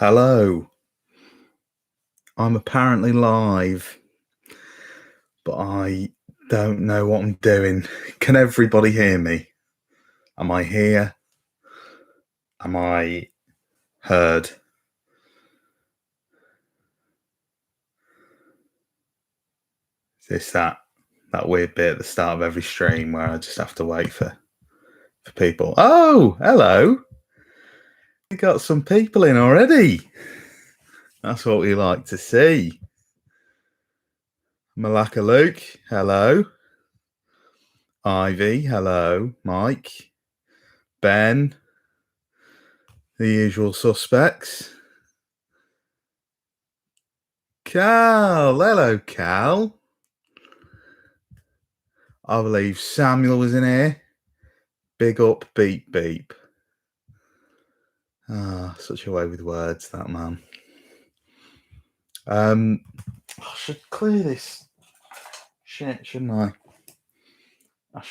Hello. I'm apparently live, but I don't know what I'm doing. Can everybody hear me? Am I here? Am I heard? Is this that weird bit at the start of every stream where I just have to wait for people? Oh, hello. We got some people in already. That's what we like to see. Malaka Luke, hello. Ivy, hello. Mike, Ben, the usual suspects. Cal, hello, Cal. I believe Samuel was in here. Big up, beep, beep. Ah, such a way with words, that man. I should clear this shit, shouldn't I? I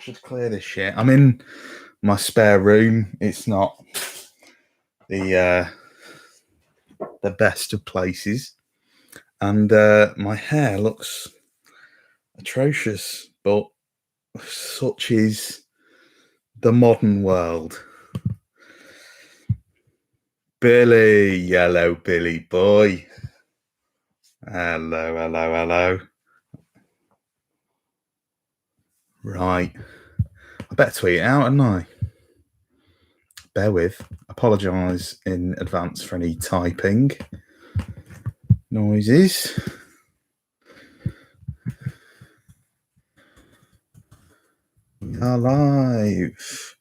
should clear this shit. I'm in my spare room. It's not the best of places, and my hair looks atrocious, but such is the modern world. Billy, yellow Billy boy. Hello, hello, hello. Right. I better tweet it out, hadn't I? Bear with. Apologise in advance for any typing noises. We are live.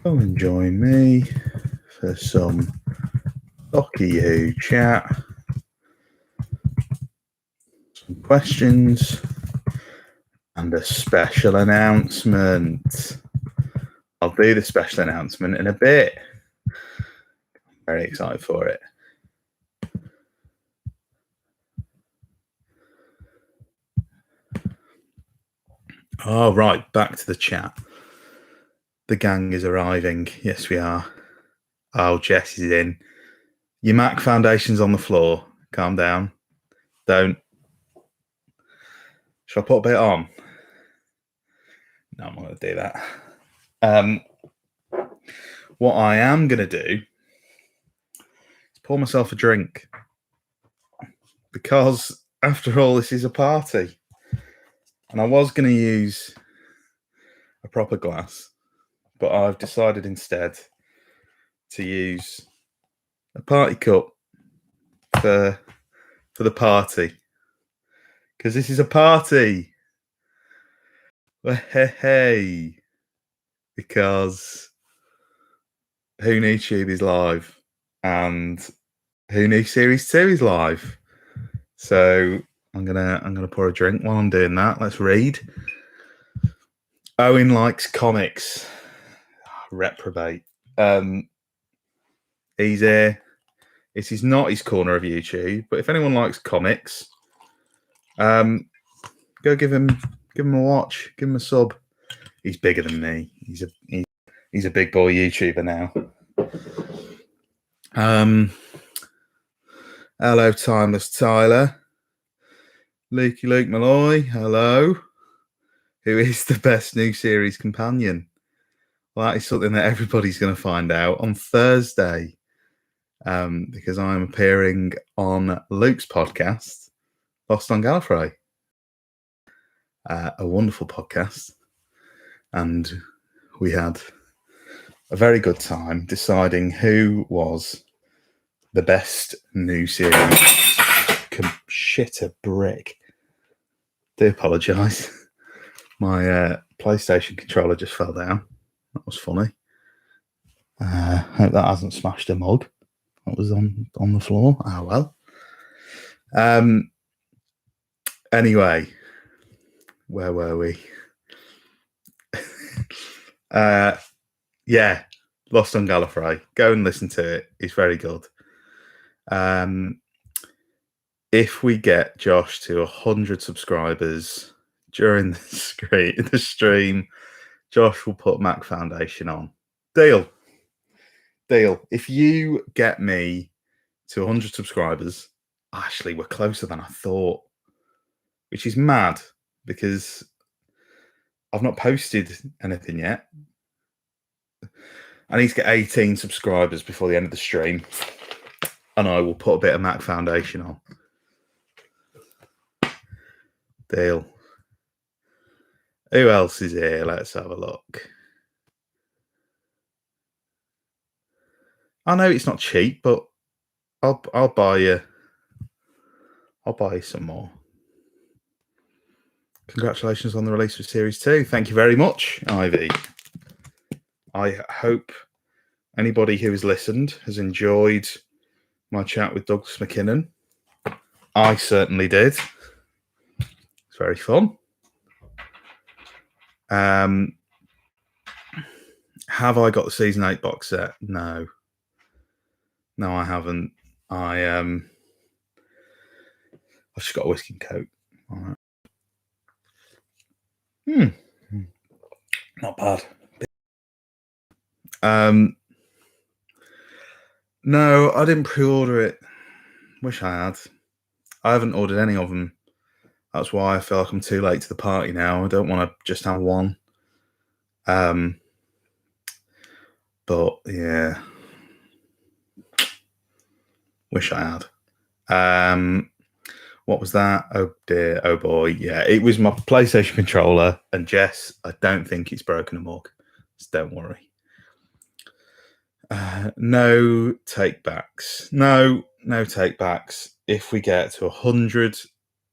Come and join me for some Whoknewtube chat. Some questions and a special announcement. I'll do the special announcement in a bit. I'm very excited for it. Oh, right, back to the chat. The gang is arriving. Yes, we are. Oh, Jess is in. Your Mac foundation's on the floor. Calm down. Don't. Shall I put a bit on? No, I'm not going to do that. What I am going to do is pour myself a drink. Because, after all, this is a party. And I was going to use a proper glass, but I've decided instead to use a party cup for the party. Because this is a party. Hey. Because Whoknewtube is live and Whoknew Series 2 is live. So I'm gonna pour a drink while I'm doing that. Let's read. Owen likes comics. Reprobate. He's here. This is not his corner of YouTube, but if anyone likes comics, go give him a watch, give him a sub. He's bigger than me. He's a big boy YouTuber now. Hello, Timeless Tyler. Luke Malloy, hello. Who is the best new series companion? Well, that is something that everybody's going to find out on Thursday, because I'm appearing on Luke's podcast, Lost on Gallifrey. A wonderful podcast. And we had a very good time deciding who was the best new series. Shit a brick. Do apologise. My PlayStation controller just fell down. That was funny. Hope that hasn't smashed a mug that was on the floor. Oh well. Anyway, where were we? Yeah, Lost on Gallifrey. Go and listen to it. It's very good. If we get Josh to 100 subscribers during the stream, Josh will put Mac Foundation on. Deal. If you get me to 100 subscribers, actually, we're closer than I thought, which is mad because I've not posted anything yet. I need to get 18 subscribers before the end of the stream, and I will put a bit of Mac Foundation on. Deal. Who else is here? Let's have a look. I know it's not cheap, but I'll buy you. I'll buy you some more. Congratulations on the release of Series 2. Thank you very much, Ivy. I hope anybody who has listened has enjoyed my chat with Douglas McKinnon. I certainly did. It's very fun. Have I got the Season 8 box set? No. No, I haven't. I've just got a whiskey and coke. All right. Not bad. No, I didn't pre-order it. Wish I had. I haven't ordered any of them. That's why I feel like I'm too late to the party now. I don't want to just have one. But yeah. Wish I had. What was that? Oh dear, oh boy. Yeah, it was my PlayStation controller. And Jess, I don't think it's broken amok. So don't worry. No take-backs. No take-backs. If we get to 100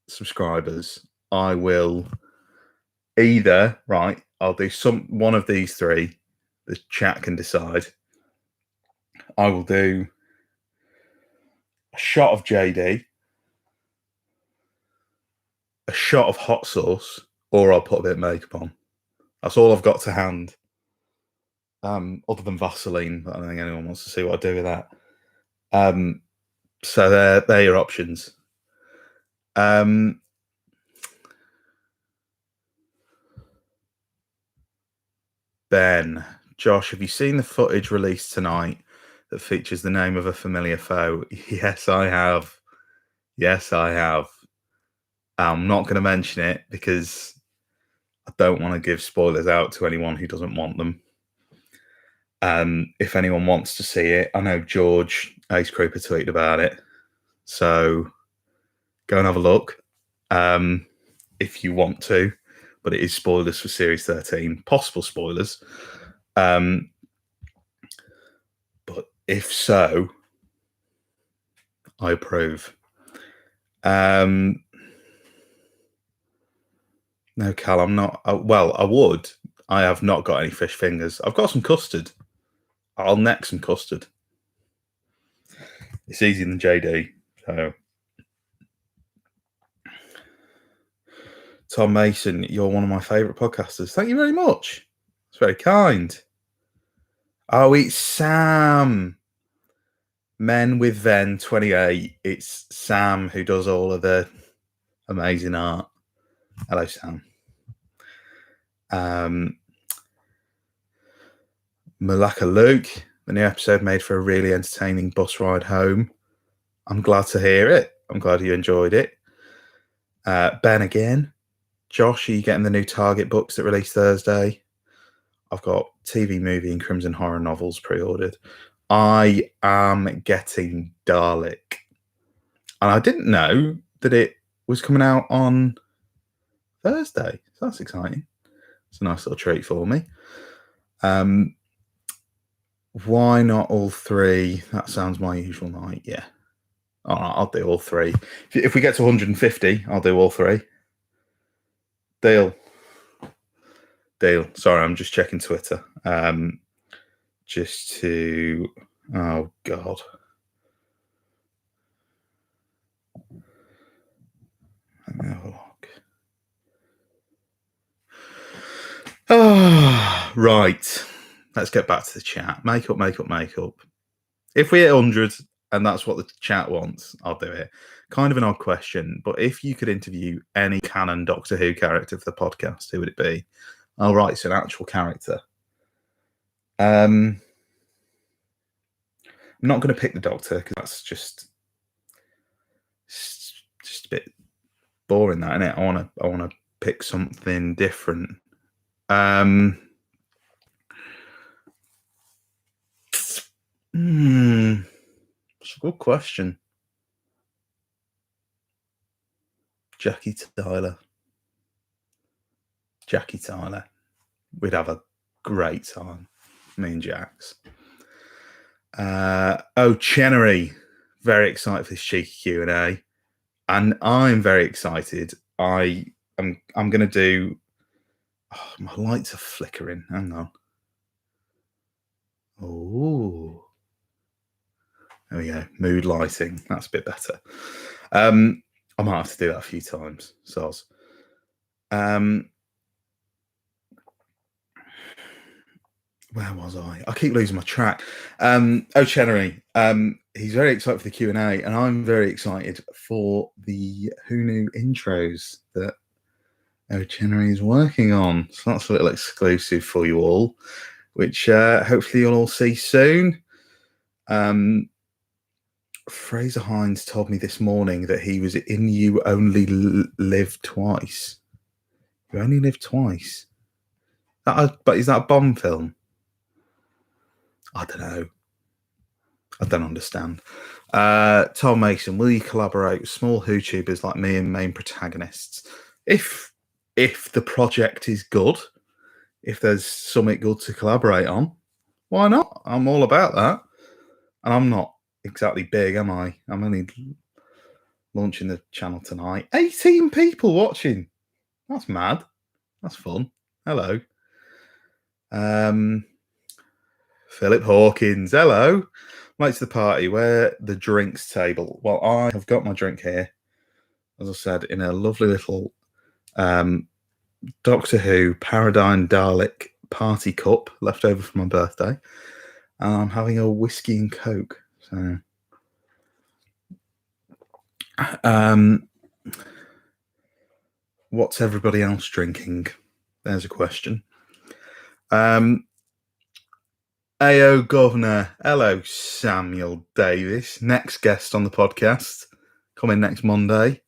subscribers, I will either, right, I'll do one of these three. The chat can decide. I will do a shot of JD, a shot of hot sauce, or I'll put a bit of makeup on. That's all I've got to hand. Other than Vaseline, I don't think anyone wants to see what I do with that. So they're your options. Ben, Josh, have you seen the footage released tonight that features the name of a familiar foe? Yes, I have. I'm not going to mention it because I don't want to give spoilers out to anyone who doesn't want them. If anyone wants to see it, I know George Ace Creeper tweeted about it, so go and have a look if you want to. But it is spoilers for Series 13, possible spoilers. But if so, I approve. No, Cal, I'm not. Well, I would. I have not got any fish fingers. I've got some custard. I'll neck some custard. It's easier than JD. So, Tom Mason, you're one of my favourite podcasters. Thank you very much. It's very kind. Oh, it's Sam. Men with Ven 28. It's Sam who does all of the amazing art. Hello, Sam. Malaka Luke, the new episode made for a really entertaining bus ride home. I'm glad to hear it. I'm glad you enjoyed it. Ben again. Josh, are you getting the new Target books that released Thursday? I've got TV, movie, and Crimson Horror novels pre-ordered. I am getting Dalek. And I didn't know that it was coming out on Thursday. So that's exciting. It's a nice little treat for me. Why not all three? That sounds my usual night. Yeah. All right, I'll do all three. If we get to 150, I'll do all three. Deal. Sorry, I'm just checking Twitter. Just to... Oh, God. Let me have a look. Oh, right. Let's get back to the chat. Makeup. If we hit 100 and that's what the chat wants, I'll do it. Kind of an odd question, but if you could interview any canon Doctor Who character for the podcast, who would it be? Oh, right, it's an actual character. I'm not going to pick the Doctor because that's just a bit boring, that, isn't it? I want to pick something different. It's a good question. Jackie Tyler. We'd have a great time, me and Jax. Chenery, very excited for this cheeky Q&A, and I'm very excited. I'm going to do. Oh, my lights are flickering. Hang on. Oh, there we go. Mood lighting. That's a bit better. I might have to do that a few times. Soz. Where was I? I keep losing my track. Chenery. He's very excited for the Q&A, and I'm very excited for the Who Knew intros that Chenery is working on. So that's a little exclusive for you all, which hopefully you'll all see soon. Fraser Hines told me this morning that he was in You Only Live Twice. You Only Live Twice? But is that a Bond film? I don't know. I don't understand. Tom Mason, will you collaborate with small Whotubers like me and main protagonists? If the project is good, if there's something good to collaborate on, why not? I'm all about that. And I'm not exactly big, am I? I'm only launching the channel tonight. 18 people watching. That's mad. That's fun. Hello. Philip Hawkins. Hello. Late to the party. Where the drinks table? Well, I have got my drink here, as I said, in a lovely little Doctor Who Paradigm Dalek party cup left over from my birthday. And I'm having a whiskey and Coke. So, what's everybody else drinking? There's a question. AO Governor. Hello, Samuel Davis. Next guest on the podcast. Coming next Monday.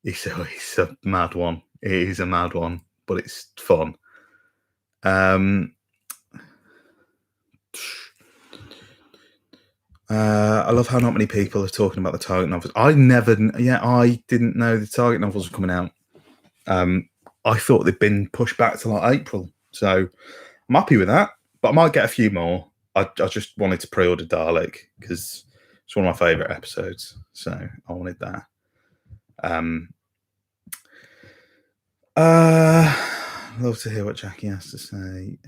It's a mad one. It is a mad one, but it's fun. I love how not many people are talking about the Target novels. I didn't know the Target novels were coming out. I thought they'd been pushed back to like April, so I'm happy with that. But I might get a few more. I just wanted to pre-order Dalek because it's one of my favourite episodes, so I wanted that. Love to hear what Jackie has to say.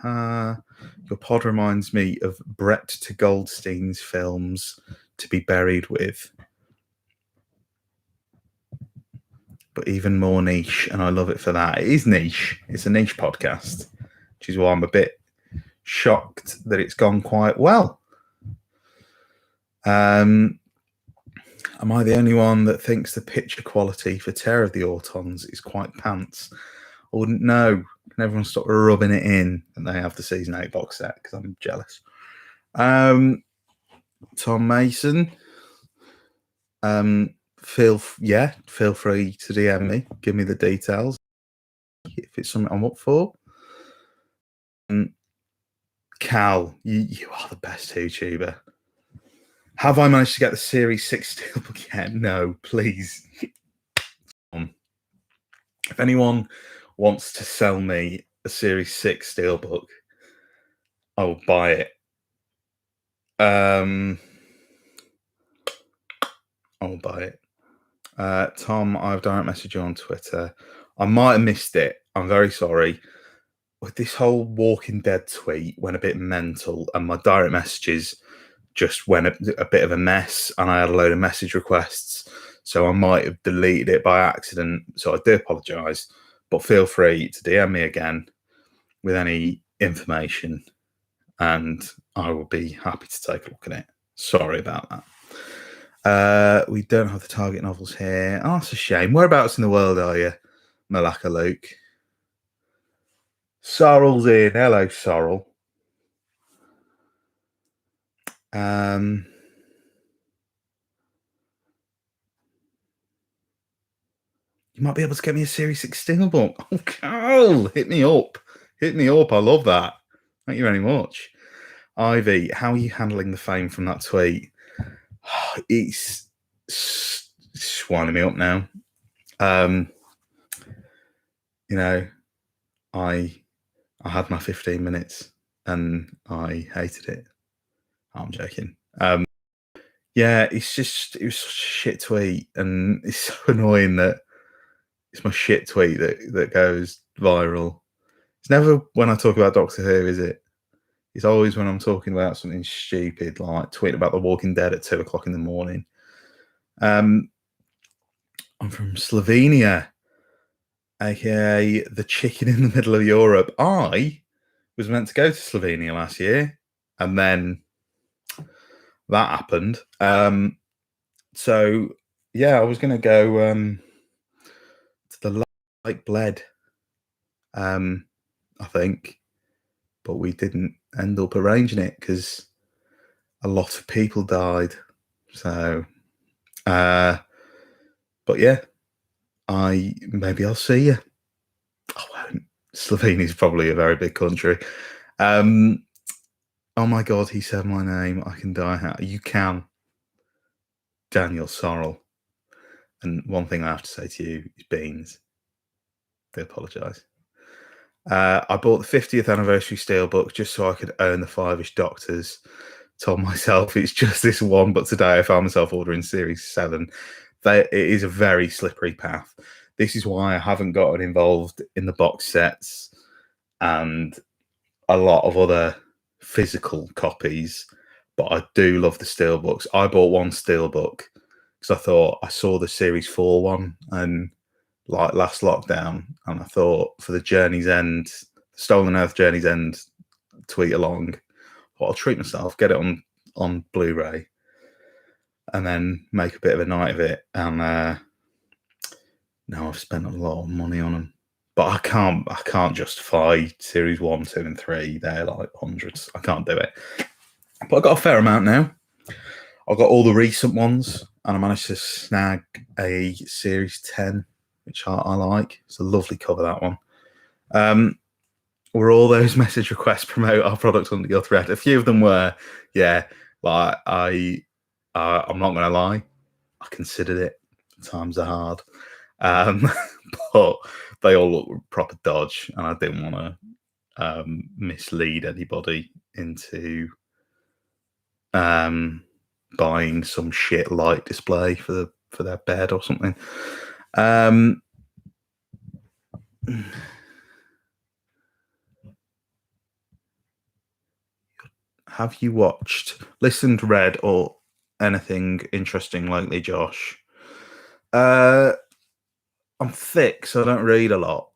Your pod reminds me of Brett to Goldstein's films To Be Buried With, but even more niche, and I love it for that. It is niche. It's a niche podcast, which is why I'm a bit shocked that it's gone quite well. Am I the only one that thinks the picture quality for Terror of the Autons is quite pants? I wouldn't know. Can everyone stop rubbing it in and they have the season 8 box set? Because I'm jealous. Tom Mason. Feel free to DM me. Give me the details if it's something I'm up for. Cal, you are the best YouTuber. Have I managed to get the Series 6 steelbook yet? No, please. If anyone wants to sell me a Series 6 steelbook, I will buy it. I will buy it. Tom, I've direct messaged you on Twitter. I might have missed it. I'm very sorry. With this whole Walking Dead tweet went a bit mental, and my direct messages just went a bit of a mess, and I had a load of message requests, so I might have deleted it by accident. So I do apologise, but feel free to DM me again with any information, and I will be happy to take a look at it. Sorry about that. We don't have the Target novels here. Oh, that's a shame. Whereabouts in the world are you, Malaka Luke? Sorrel's in. Hello, Sorrel. You might be able to get me a Series 6 Steelbook. Oh, Carl, hit me up. Hit me up. I love that. Thank you very much. Ivy, how are you handling the fame from that tweet? It's winding me up now. You know, I had my 15 minutes and I hated it. I'm joking. Yeah, it was such a shit tweet, and it's so annoying that it's my shit tweet that goes viral. It's never when I talk about Doctor Who, is it? It's always when I'm talking about something stupid, like tweeting about The Walking Dead at 2 o'clock in the morning. I'm from Slovenia, aka the chicken in the middle of Europe. I was meant to go to Slovenia last year, and then that happened. So yeah, I was going to go to the Lake Bled, I think, but we didn't end up arranging it because a lot of people died. So, but yeah, maybe I'll see you. I won't. Slovenia is probably a very big country. Oh my God, he said my name. I can die. You can. Daniel Sorrell. And one thing I have to say to you is beans. They apologise. I bought the 50th anniversary steelbook just so I could own the 5-ish Doctors. Told myself it's just this one, but today I found myself ordering Series 7. It is a very slippery path. This is why I haven't gotten involved in the box sets and a lot of other physical copies, but I do love the steelbooks. I bought one steelbook because I thought I saw the Series 4 one and like last lockdown, and I thought for the Journey's End, Stolen Earth Journey's End tweet along, I'll treat myself, get it on Blu-ray, and then make a bit of a night of it. And now I've spent a lot of money on them, but I can't justify Series 1, 2, and 3. They're like hundreds. I can't do it. But I got a fair amount now. I got all the recent ones, and I managed to snag a Series 10, which I like. It's a lovely cover, that one. Were all those message requests promote our product under your thread? A few of them were, yeah. Like I'm not gonna lie, I considered it. Times are hard, but they all look proper dodge, and I didn't want to mislead anybody into buying some shit light display for their bed or something. Have you watched, listened, read, or anything interesting lately, Josh? I'm thick, so I don't read a lot.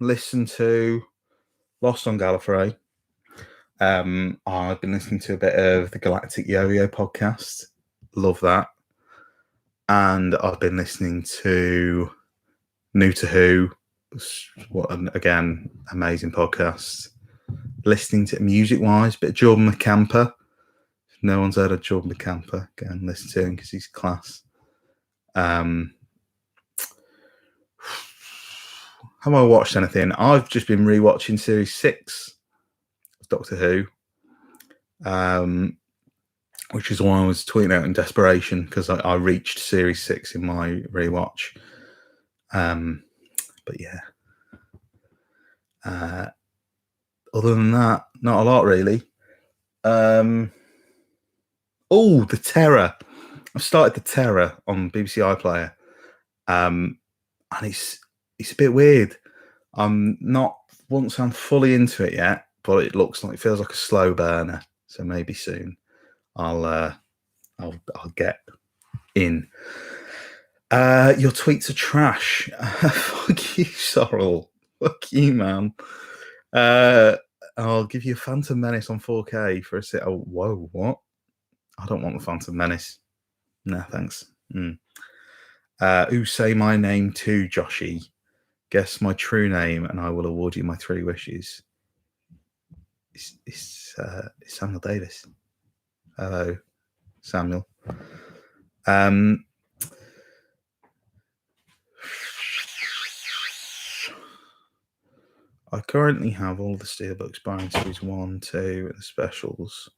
Listen to Lost on Gallifrey. I've been listening to a bit of the Galactic Yo-Yo podcast. Love that. And I've been listening to New to Who. What again, amazing podcast. Listening to music-wise, bit of Jordan McCamper. If no one's heard of Jordan McCamper, go and listen to him because he's class. Have I watched anything? I've just been rewatching Series 6 of Doctor Who, which is why I was tweeting out in desperation because I reached Series 6 in my rewatch. But yeah. Other than that, not a lot really. The Terror. I've started The Terror on BBC iPlayer, and it's a bit weird. I'm fully into it yet, but it feels like a slow burner. So maybe soon I'll get in. Your tweets are trash. Fuck you, Sorrel. Fuck you, man. I'll give you a Phantom Menace on 4K for a sit. Oh, whoa, what? I don't want the Phantom Menace. No, thanks. Say my name too, Joshy. Guess my true name, and I will award you my 3 wishes. It's Samuel Davis. Hello, Samuel. I currently have all the steelbooks, Byron Series 1, 2, and the specials.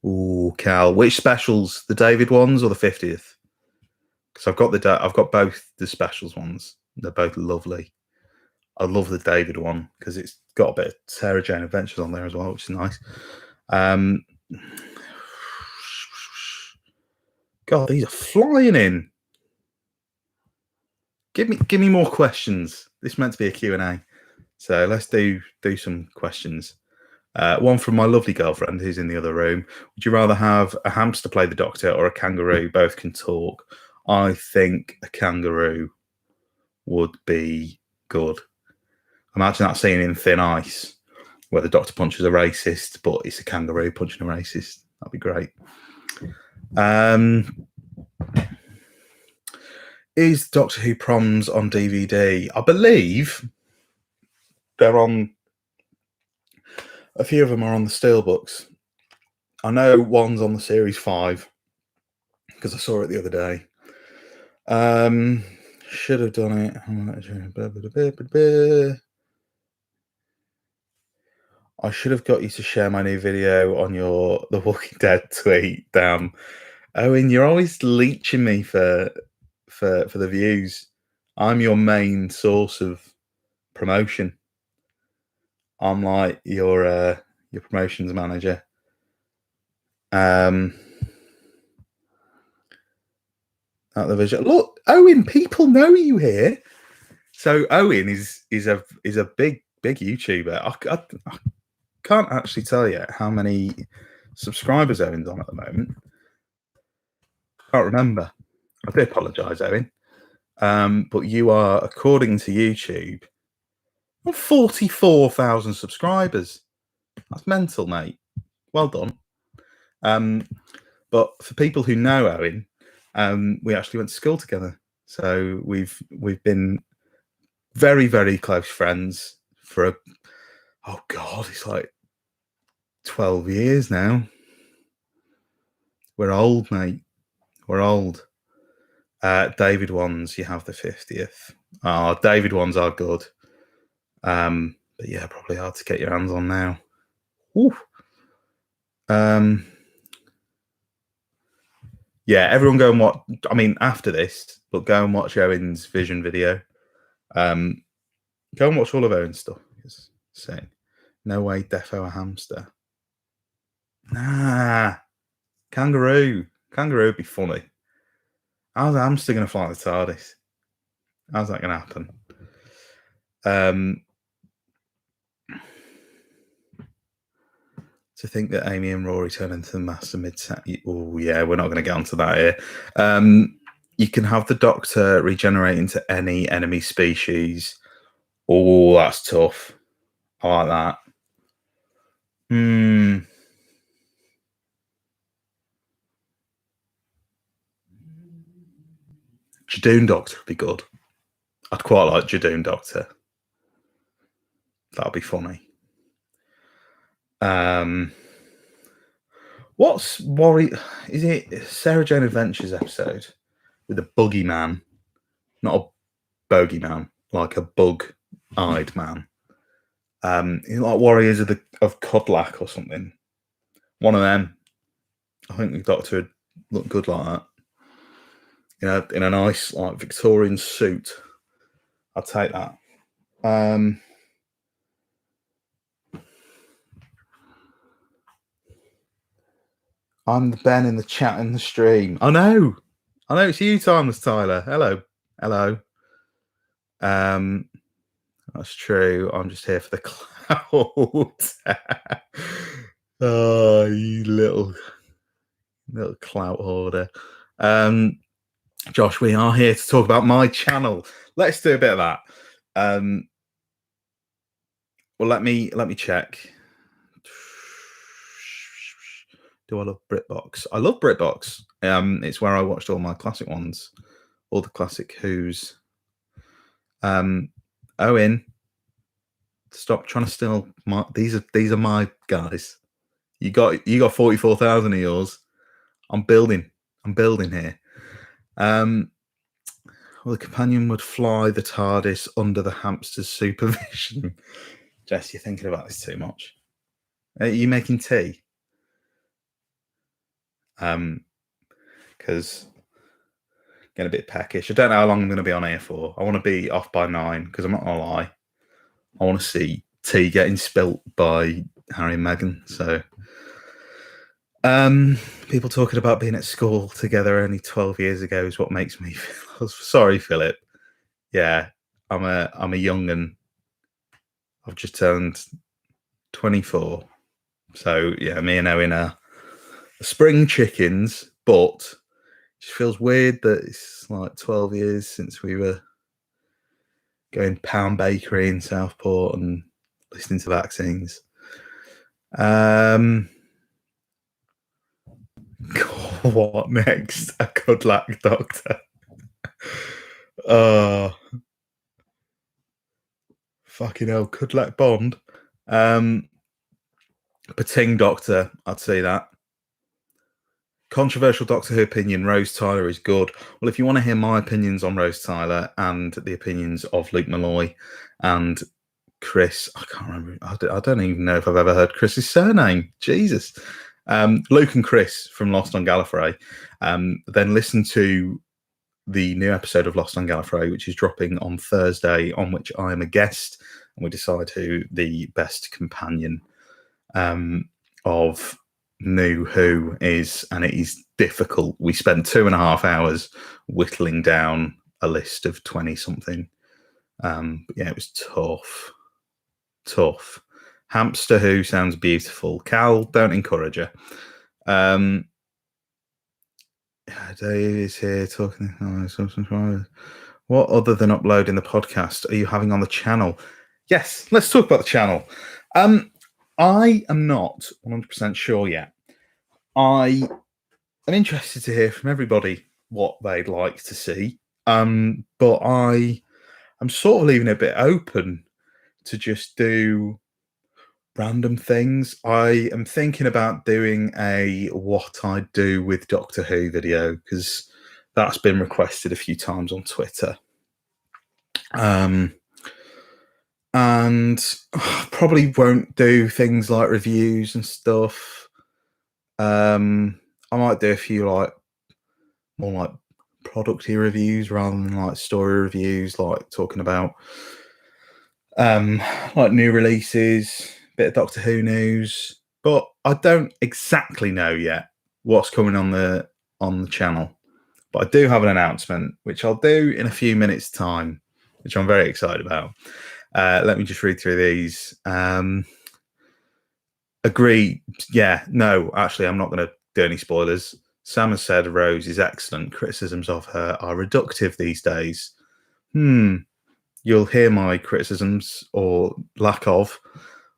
Ooh, Cal, which specials? The David ones or the 50th? Because I've got both the specials ones. They're both lovely. I love the David one because it's got a bit of Sarah Jane Adventures on there as well, which is nice. God, these are flying in. Give me more questions. This is meant to be a Q&A. So let's do some questions. One from my lovely girlfriend who's in the other room. Would you rather have a hamster play the doctor or a kangaroo? Both can talk. I think a kangaroo would be good. Imagine that scene in Thin Ice where the doctor punches a racist, but it's a kangaroo punching a racist. That'd be great. Is Doctor Who Proms on DVD? I believe they're on. A few of them are on the steelbooks. I know one's on the Series 5 because I saw it the other day. Should have done it. I should have got you to share my new video on your The Walking Dead tweet. Damn, Owen, you're always leeching me for the views. I'm your main source of promotion. I'm like your promotions manager. At the vision. Look, Owen, people know you here. So Owen is a big YouTuber. I can't actually tell you how many subscribers Owen's on at the moment. Can't remember. I do apologise, Owen. But you are, according to YouTube, 44,000 subscribers. That's mental, mate. Well done. But for people who know Owen, we actually went to school together. So we've been very, very close friends for it's like 12 years now. We're old, mate. We're old. David ones, you have the 50th. Oh, David ones are good. But yeah, probably hard to get your hands on now. Ooh. Yeah, everyone go and watch. I mean, after this, but go and watch Owen's Vision video. Go and watch all of Owen's stuff. It's saying, no way, defo a hamster. Nah, kangaroo. Kangaroo would be funny. How's a hamster going to fly the TARDIS? How's that going to happen? To think that Amy and Rory turn into the Master mid-set. Oh, yeah, we're not going to get onto that here. You can have the Doctor regenerate into any enemy species. Oh, that's tough. I like that. Jadoon Doctor would be good. I'd quite like Jadoon Doctor. That'd be funny. What's Worry? Is it Sarah Jane Adventures episode with a buggy man? Not a bogeyman, like a bug-eyed man. Like Warriors of Codlack or something. One of them. I think the Doctor would look good like that. You know, in a nice like Victorian suit. I'll take that. I'm the Ben in the chat in the stream. I know it's you, Timeless Tyler. Hello. That's true. I'm just here for the clout. Oh, you little clout hoarder. Josh, we are here to talk about my channel. Let's do a bit of that. Well, let me check. Do I love BritBox? I love BritBox. It's where I watched all my classic ones, all the classic Who's. Owen, stop trying to steal my. These are my guys. You got 44,000 of yours. I'm building here. Well, the companion would fly the TARDIS under the hamster's supervision. Jess, you're thinking about this too much. Are you making tea? Because getting a bit peckish. I don't know how long I'm going to be on here for. I want to be off by 9 because I'm not going to lie. I want to see tea getting spilt by Harry and Meghan. So, people talking about being at school together only 12 years ago is what makes me feel. Sorry, Philip. Yeah, I'm a young'un. I've just turned 24. So yeah, me and Owen are spring chickens, but it just feels weird that it's like 12 years since we were going Pound Bakery in Southport and listening to vaccines. What next? A good luck doctor. Fucking hell, good luck Bond. Pating Doctor, I'd say that. Controversial Doctor Who opinion, Rose Tyler is good. Well, if you want to hear my opinions on Rose Tyler and the opinions of Luke Malloy and Chris, I can't remember. I don't even know if I've ever heard Chris's surname. Jesus. Luke and Chris from Lost on Gallifrey. Then listen to the new episode of Lost on Gallifrey, which is dropping on Thursday, on which I am a guest, and we decide who the best companion of New Who is, and it is difficult. We spent 2.5 hours whittling down a list of 20 something. But yeah, it was tough. Hamster Who sounds beautiful. Cal, don't encourage her. Dave is here talking. What other than uploading the podcast are you having on the channel? Yes, let's talk about the channel. I am not 100% sure yet. I am interested to hear from everybody what they'd like to see. But I am sort of leaving it a bit open to just do random things. I am thinking about doing a what I do with Doctor Who video, because that's been requested a few times on Twitter. And probably won't do things like reviews and stuff. I might do a few more like producty reviews rather than like story reviews, like talking about like new releases, bit of Doctor Who news. But I don't exactly know yet what's coming on the channel. But I do have an announcement, which I'll do in a few minutes' time, which I'm very excited about. Let me just read through these. Agree. Yeah, no, actually, I'm not going to do any spoilers. Sam has said Rose is excellent. Criticisms of her are reductive these days. You'll hear my criticisms or lack of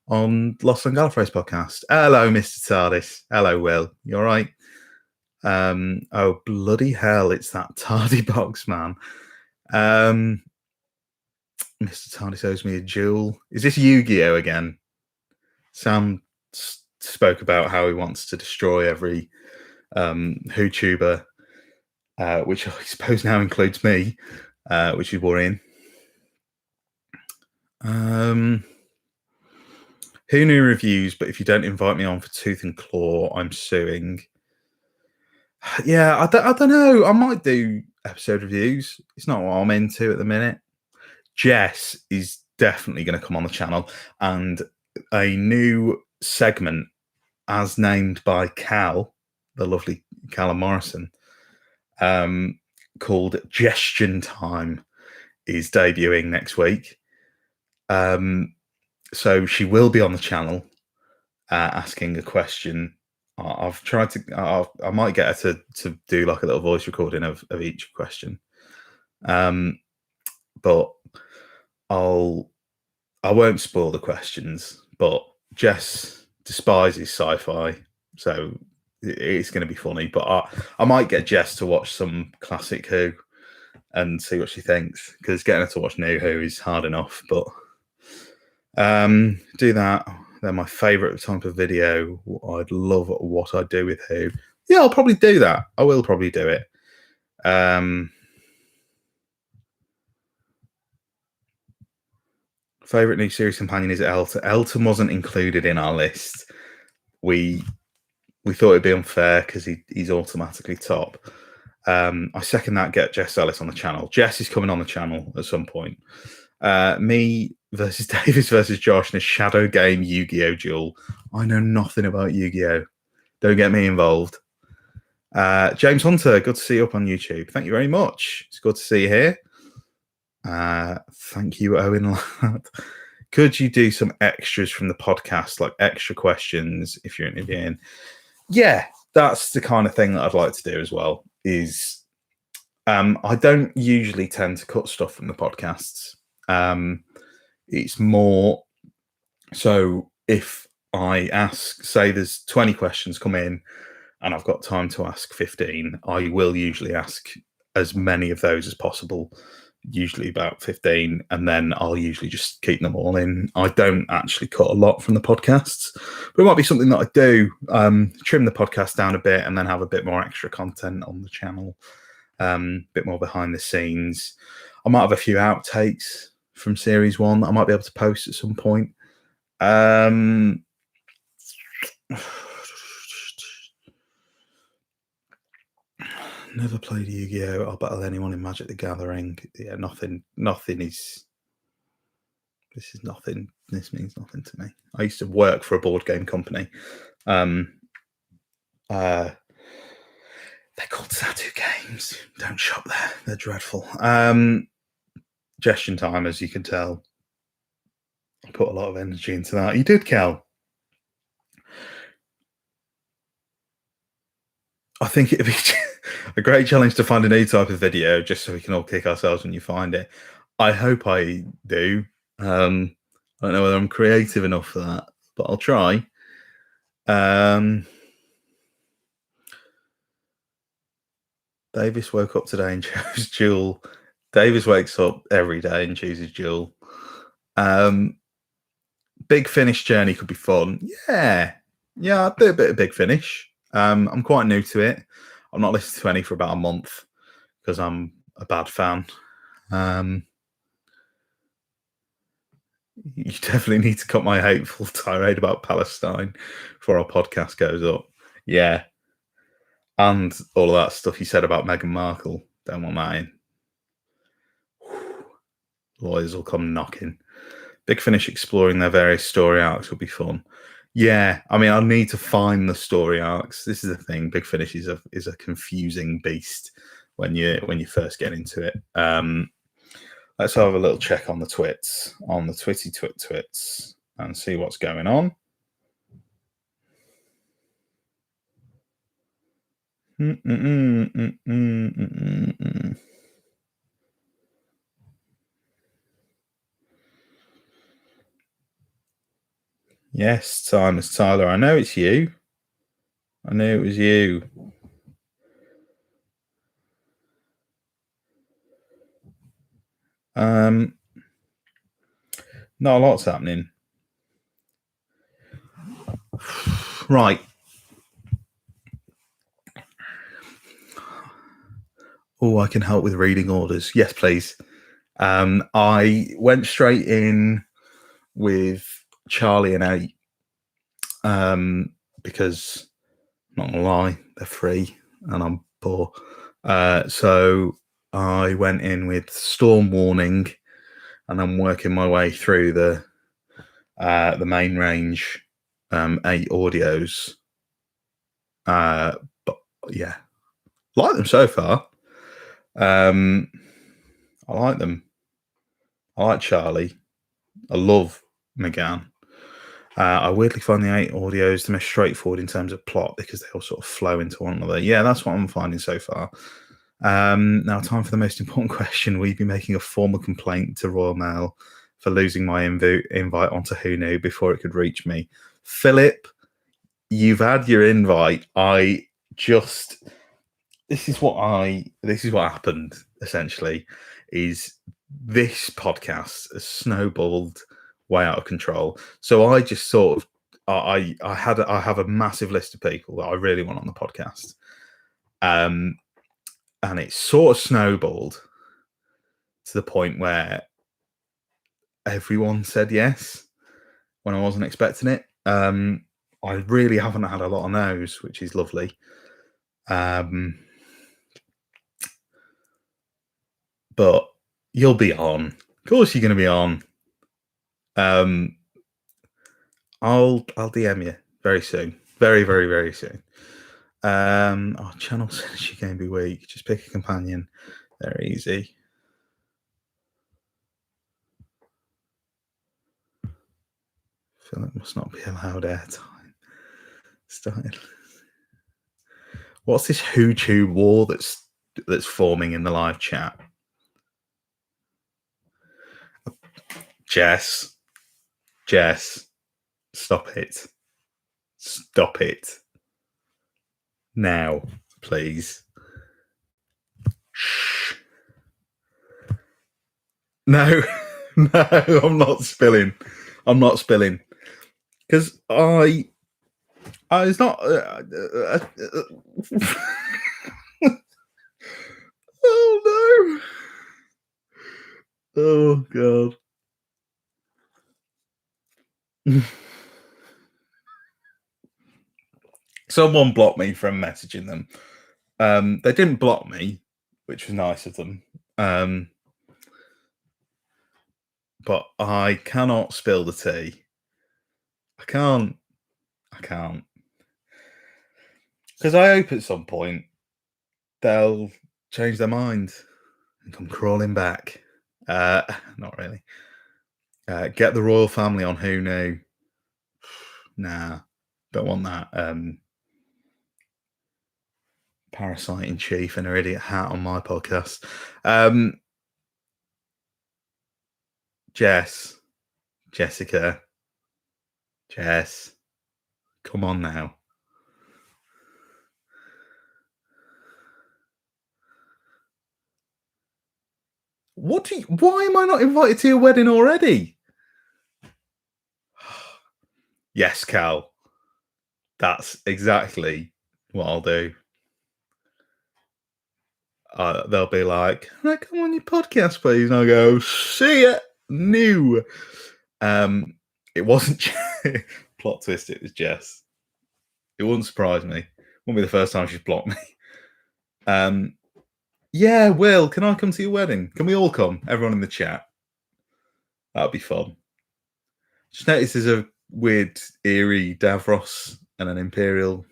on Lost on Gallifrey's podcast. Hello, Mr. TARDIS. Hello, Will. You all right? Oh, bloody hell, it's that Tardy box, man. Mr. TARDIS owes me a jewel. Is this Yu-Gi-Oh again? Sam spoke about how he wants to destroy every Whotuber, which I suppose now includes me, which is worrying. Who knew reviews, but if you don't invite me on for Tooth and Claw, I'm suing. Yeah, I don't know. I might do episode reviews. It's not what I'm into at the minute. Jess is definitely going to come on the channel, and a new segment as named by Cal, the lovely Callum Morrison, called Gestion Time is debuting next week. So she will be on the channel asking a question. I've tried to. I might get her to do like a little voice recording of each question. But I won't spoil the questions. But Jess despises sci-fi, so it's going to be funny. But I might get Jess to watch some classic Who. and see what she thinks, because getting her to watch New Who is hard enough. But do that. They're my favourite type of video. I'd love what I do with Who. Yeah, I'll probably do that. I will probably do it. Favourite new series companion is Elton. Elton wasn't included in our list. We thought it'd be unfair because he's automatically top. I second that. Get Jess Ellis on the channel. Jess is coming on the channel at some point. Me versus Davis versus Josh in a shadow game Yu-Gi-Oh duel. I know nothing about Yu-Gi-Oh. Don't get me involved. James Hunter, good to see you up on YouTube. Thank you very much. It's good to see you here. Thank you, Owen Ladd. Could you do some extras from the podcast, like extra questions if you're interviewing? Yeah, that's the kind of thing that I'd like to do as well. Is I don't usually tend to cut stuff from the podcasts. It's more so if I ask, say there's 20 questions come in and I've got time to ask 15, I will usually ask as many of those as possible, usually about 15, and then I'll usually just keep them all in. I don't actually cut a lot from the podcasts, but it might be something that I do, trim the podcast down a bit and then have a bit more extra content on the channel, a bit more behind the scenes. I might have a few outtakes from series 1 that I might be able to post at some point. Never played Yu-Gi-Oh! I'll battle anyone in Magic the Gathering. Yeah, nothing is. This is nothing. This means nothing to me. I used to work for a board game company. They're called Satu Games. Don't shop there. They're dreadful. Gestion time, as you can tell. I put a lot of energy into that. You did, Cal. I think it'd be a great challenge to find a new type of video just so we can all kick ourselves when you find it. I hope I do. I don't know whether I'm creative enough for that, but I'll try. Davis woke up today and chose Jewel. Davis wakes up every day and chooses Jewel. Big Finish journey could be fun. Yeah, I'd do a bit of Big Finish. I'm quite new to it. I've not listened to any for about a month because I'm a bad fan. You definitely need to cut my hateful tirade about Palestine before our podcast goes up. Yeah. And all of that stuff you said about Meghan Markle. Don't want that in. Lawyers will come knocking. Big Finish exploring their various story arcs will be fun. Yeah, I mean, I'll need to find the story arcs. This is the thing. Big Finish is a confusing beast when you first get into it. Let's have a little check on the twits, on the twits, and see what's going on. Yes, Timeless Tyler. I know it's you. I knew it was you. Not a lot's happening. Right. Oh, I can help with reading orders. Yes, please. I went straight in with Charlie and 8 because, not gonna lie, they're free and I'm poor. So I went in with Storm Warning, and I'm working my way through the main range 8 audios. But yeah, like them so far. I like them. I like Charlie. I love McGann. I weirdly find the 8 audios the most straightforward in terms of plot because they all sort of flow into one another. Yeah, that's what I'm finding so far. Now, time for the most important question. Will you be making a formal complaint to Royal Mail for losing my invite onto Who Knew before it could reach me? Philip, you've had your invite. this is what happened essentially. Is this podcast has snowballed way out of control? So I just sort of I have a massive list of people that I really want on the podcast, and it sort of snowballed to the point where everyone said yes when I wasn't expecting it. I really haven't had a lot of no's, which is lovely. But you'll be on. Of course, you're going to be on. I'll DM you very soon. Very, very, very soon. Channel synergy game be weak. Just pick a companion. Very easy. Philip must not be allowed airtime. Style. What's this Whoknewtube war that's forming in the live chat? Jess, stop it. Stop it. Now, please. Shh. No, I'm not spilling. Because I was not. Oh, no. Oh, God. Someone blocked me from messaging them. They didn't block me, which was nice of them. But I cannot spill the tea. I can't. Because I hope at some point they'll change their mind and come crawling back. Not really. Get the royal family on Who Knew. Nah, don't want that. Parasite in chief and her idiot hat on my podcast. Jessica, Jess, come on now. Why am I not invited to your wedding already? Yes, Cal. That's exactly what I'll do. They'll be like, "Can I come on your podcast, please?" And I'll go, "See ya, new." It wasn't plot twist. It was Jess. It wouldn't surprise me. Won't be the first time she's blocked me. Yeah, Will, can I come to your wedding? Can we all come? Everyone in the chat. That'd be fun. Just noticed there's a weird, eerie Davros and an Imperial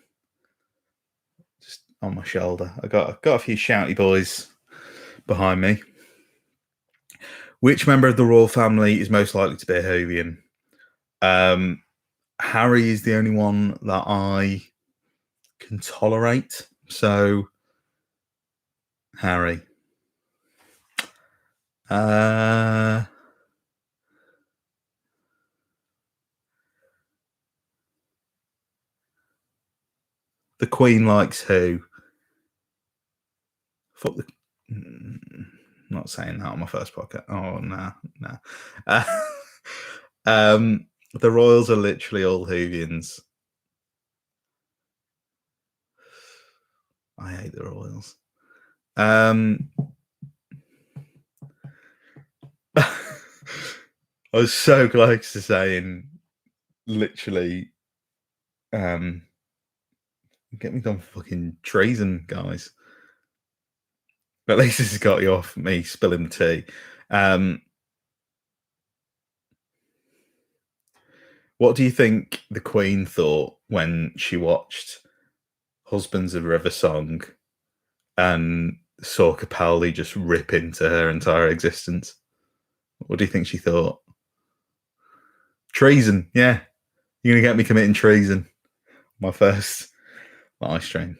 just on my shoulder. I got a few shouty boys behind me. Which member of the royal family is most likely to be a Hovian? Harry is the only one that I can tolerate. So, Harry. The Queen likes who? Fuck the. Not saying that on my first podcast. Oh, no. The royals are literally all Whovians. I hate the royals. I was so close to saying literally get me done for fucking treason, guys. But at least this has got you off me spilling the tea. What do you think the Queen thought when she watched Husbands of River Song and saw Capaldi just rip into her entire existence? What do you think she thought? Treason, yeah. You're going to get me committing treason. My first live stream.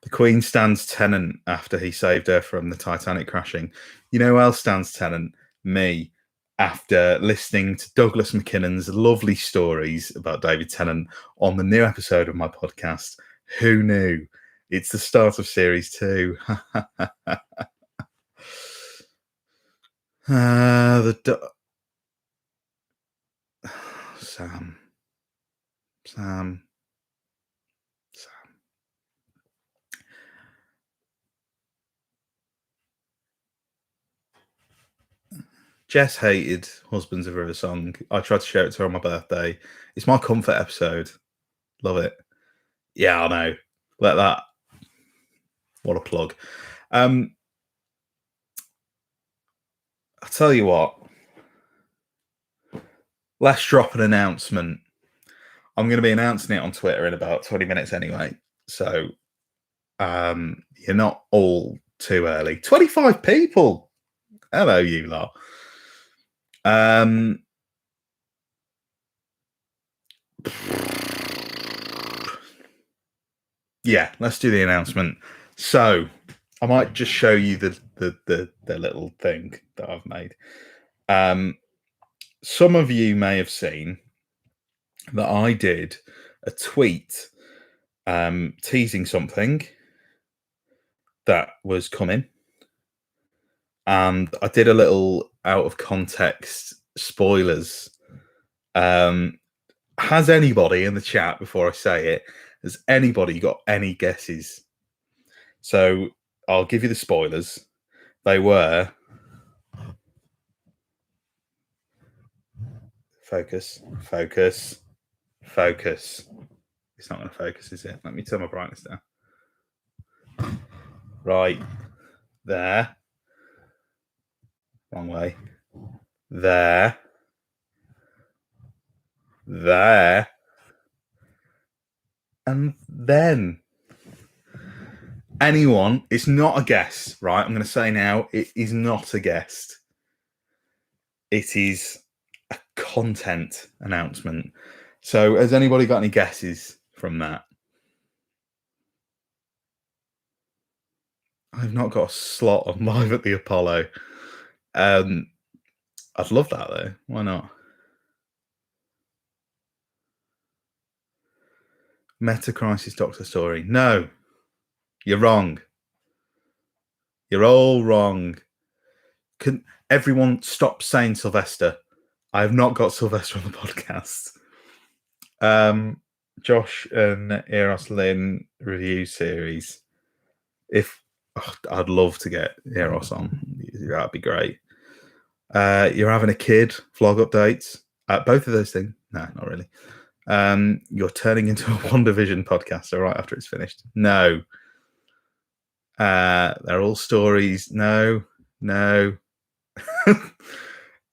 The Queen stands Tennant after he saved her from the Titanic crashing. You know who else stands Tennant? Me. After listening to Douglas McKinnon's lovely stories about David Tennant on the new episode of my podcast, Who Knew? It's the start of series 2. Sam. Jess hated Husbands of River Song. I tried to share it to her on my birthday. It's my comfort episode. Love it. Yeah, I know. Let that. What a plug. I'll tell you what. Let's drop an announcement. I'm going to be announcing it on Twitter in about 20 minutes anyway. So you're not all too early. 25 people. Hello, you lot. Yeah, let's do the announcement. So I might just show you the little thing that I've made. Some of you may have seen that I did a tweet teasing something that was coming, and I did a little out of context spoilers. Has anybody in the chat, before I say it, has anybody got any guesses? So I'll give you the spoilers. They were focus. It's not going to focus, is it? Let me turn my brightness down. Right there. Wrong way. There. And then. Anyone, it's not a guess, right? I'm going to say now, it is not a guess. It is a content announcement. So has anybody got any guesses from that? I've not got a slot on Live at the Apollo. I'd love that though. Why not? Meta Crisis Doctor Story. No, you're wrong. You're all wrong. Can everyone stop saying Sylvester? I have not got Sylvester on the podcast. Josh and Eros Lynn review series. I'd love to get Eros on. That'd be great. You're having a kid. Vlog updates. Both of those things. No, not really. You're turning into a WandaVision podcast. So right after it's finished. No. They're all stories. No.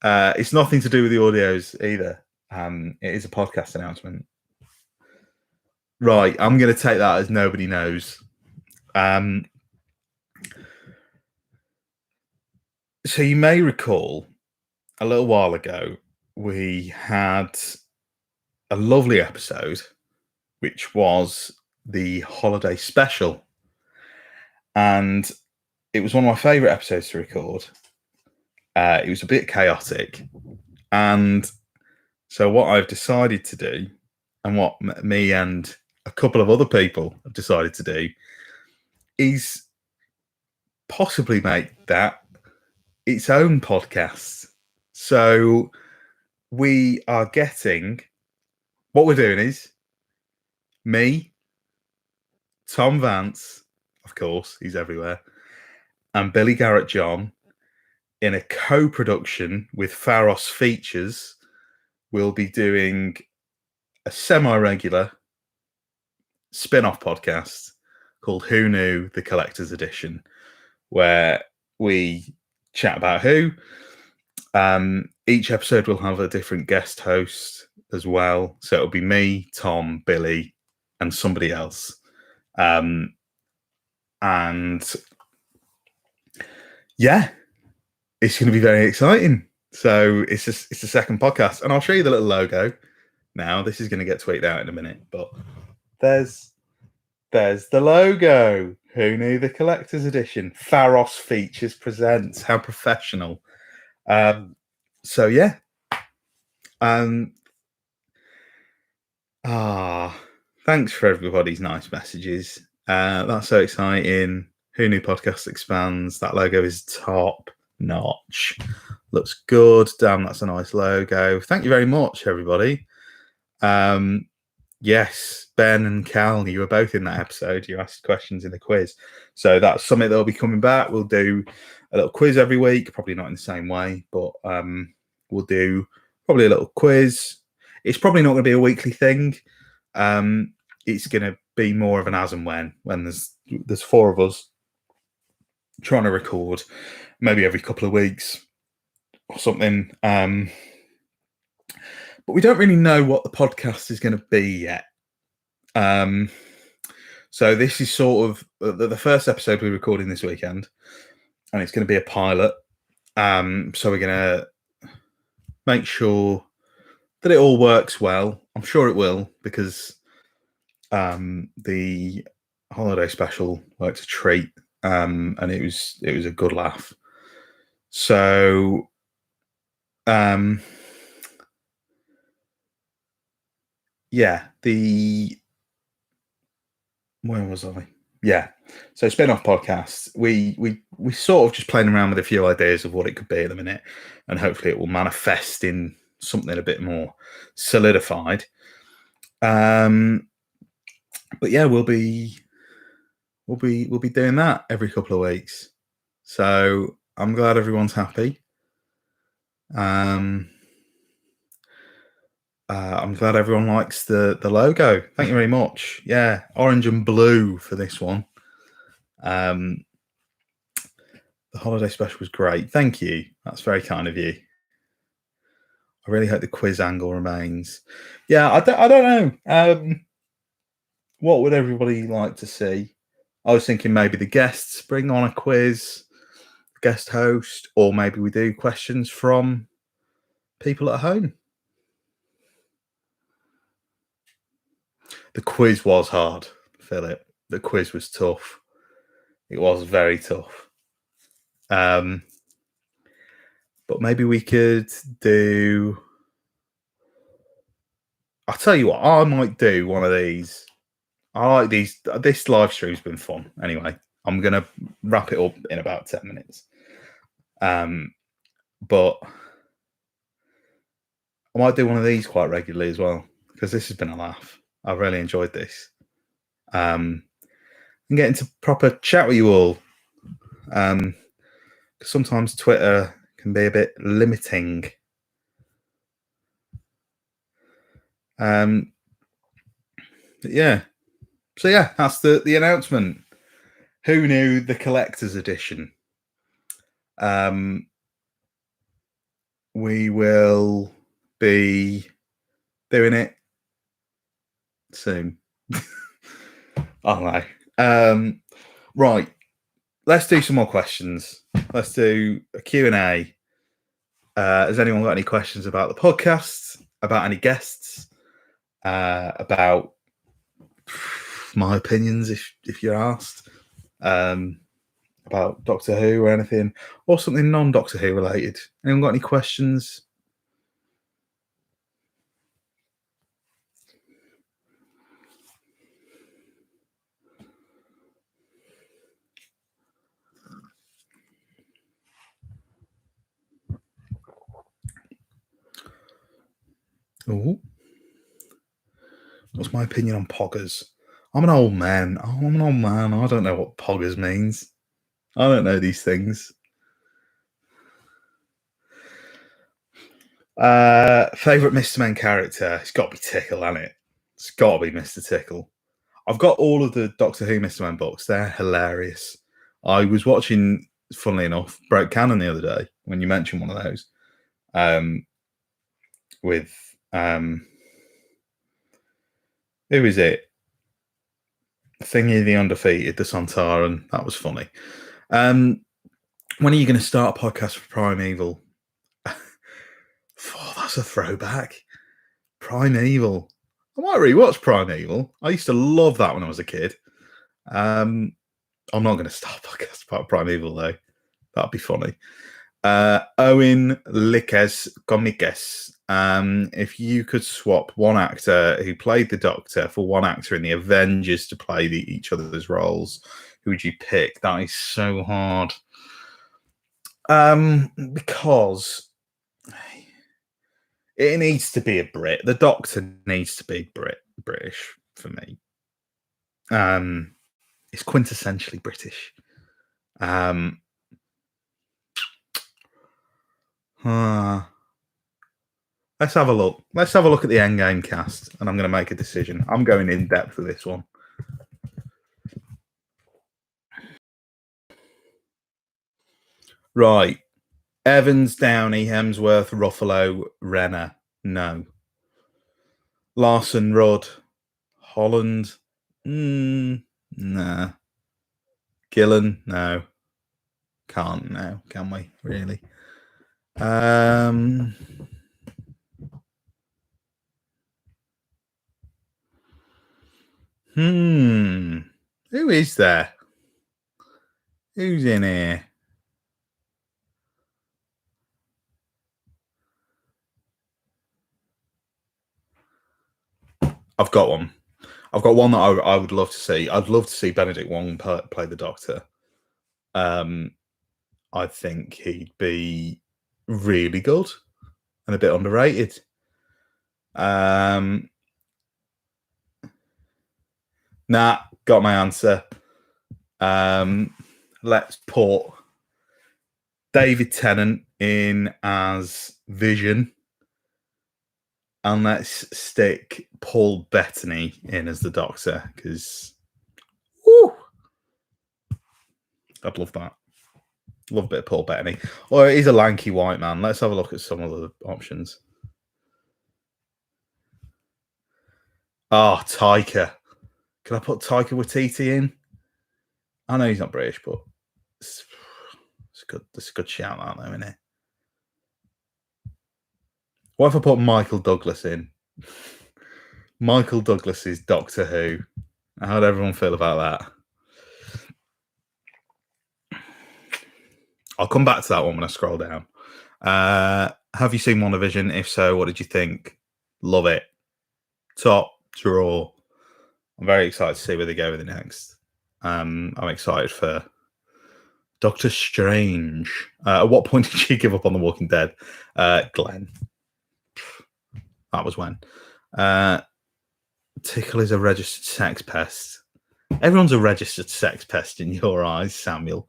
It's nothing to do with the audios either. It is a podcast announcement. Right, I'm going to take that as nobody knows. So you may recall a little while ago, we had a lovely episode, which was the holiday special. And it was one of my favourite episodes to record. It was a bit chaotic. And so what I've decided to do, and what me and a couple of other people have decided to do, is possibly make that its own podcast. So we are getting, what we're doing is me, Tom Vance, of course, he's everywhere, and Billy Garrett John in a co-production with Pharos Features. We'll be doing a semi-regular spin-off podcast called Who Knew, the Collector's Edition, where we chat about Who. Each episode will have a different guest host as well. So it'll be me, Tom, Billy, and somebody else. And yeah, it's going to be very exciting. So it's a second podcast, and I'll show you the little logo now. This is going to get tweeted out in a minute, but there's the logo. Who Knew, the Collector's Edition. Pharos Features presents. How professional. So yeah. Thanks for everybody's nice messages. That's so exciting. Who Knew Podcast expands. That logo is top notch. Looks good. Damn, that's a nice logo. Thank you very much, everybody. Yes, Ben and Cal, you were both in that episode. You asked questions in the quiz. So that's something that'll be coming back. We'll do a little quiz every week, probably not in the same way, but we'll do probably a little quiz. It's probably not going to be a weekly thing. It's going to be more of an as and when there's four of us trying to record, maybe every couple of weeks or something. But we don't really know what the podcast is going to be yet. So this is sort of the first episode we're recording this weekend, and it's going to be a pilot. So we're going to make sure that it all works well. I'm sure it will, because the holiday special worked a treat, and it was a good laugh. So yeah, where was I? Yeah. So spin-off podcasts. We sort of just playing around with a few ideas of what it could be at the minute, and hopefully it will manifest in something a bit more solidified. But yeah, we'll be doing that every couple of weeks. So I'm glad everyone's happy. I'm glad everyone likes the logo. Thank you very much. Yeah, orange and blue for this one. The holiday special was great. Thank you. That's very kind of you. I really hope the quiz angle remains. Yeah, I don't know. What would everybody like to see? I was thinking maybe the guests bring on a quiz, guest host, or maybe we do questions from people at home. The quiz was hard, Philip. The quiz was tough. It was very tough. But maybe we could do... I'll tell you what, I might do one of these. I like these. This live stream's been fun. Anyway, I'm going to wrap it up in about 10 minutes. But I might do one of these quite regularly as well, because this has been a laugh. I've really enjoyed this. And get into proper chat with you all. Sometimes Twitter can be a bit limiting. But yeah. So yeah, that's the announcement. Who Knew, the collector's edition. We will be doing it soon. I don't know. Right. Let's do some more questions. Let's do a Q&A. Has anyone got any questions about the podcast, about any guests, about my opinions, if you're asked, about Doctor Who or anything, or something non-Doctor Who related? Anyone got any questions? Oh, what's my opinion on poggers? I'm an old man. I don't know what poggers means. I don't know these things. Favorite Mr. Men character? It's got to be Tickle, hasn't it? It's got to be Mr. Tickle. I've got all of the Doctor Who Mr. Men books. They're hilarious. I was watching, funnily enough, Broke Canon the other day when you mentioned one of those. With who is it? Thingy the Undefeated, the Sontaran. That was funny. When are you going to start a podcast for Primeval? Oh, that's a throwback. Primeval. I might rewatch Primeval. I used to love that when I was a kid. I'm not going to start a podcast about Primeval though. That'd be funny. Owen Likes Comikes. If you could swap one actor who played the Doctor for one actor in the Avengers to play each other's roles, who would you pick? That is so hard. Because it needs to be a Brit. The Doctor needs to be British for me. It's quintessentially British. Let's have a look. Let's have a look at the Endgame cast, and I'm going to make a decision. I'm going in depth with this one. Right. Evans, Downey, Hemsworth, Ruffalo, Renner. No. Larson, Rudd, Holland. Nah. Gillen. No. Can't now, can we? Really? Who is there? Who's in here? I've got one. I've got one that I would love to see. I'd love to see Benedict Wong play the Doctor. I think he'd be really good and a bit underrated. Nah, got my answer. Let's put David Tennant in as Vision, and let's stick Paul Bettany in as the Doctor, because I'd love that. Love a bit of Paul Bettany. Or he's a lanky white man. Let's have a look at some of the options. Taika. Can I put Taika Waititi in? I know he's not British, but it's good. It's a good shout out, though, isn't it? What if I put Michael Douglas in? Michael Douglas is Doctor Who. How'd everyone feel about that? I'll come back to that one when I scroll down. Have you seen WandaVision? If so, what did you think? Love it. Top draw. I'm very excited to see where they go with it next. I'm excited for Doctor Strange. At what point did you give up on The Walking Dead? Glenn. That was when. Tickle is a registered sex pest. Everyone's a registered sex pest in your eyes, Samuel.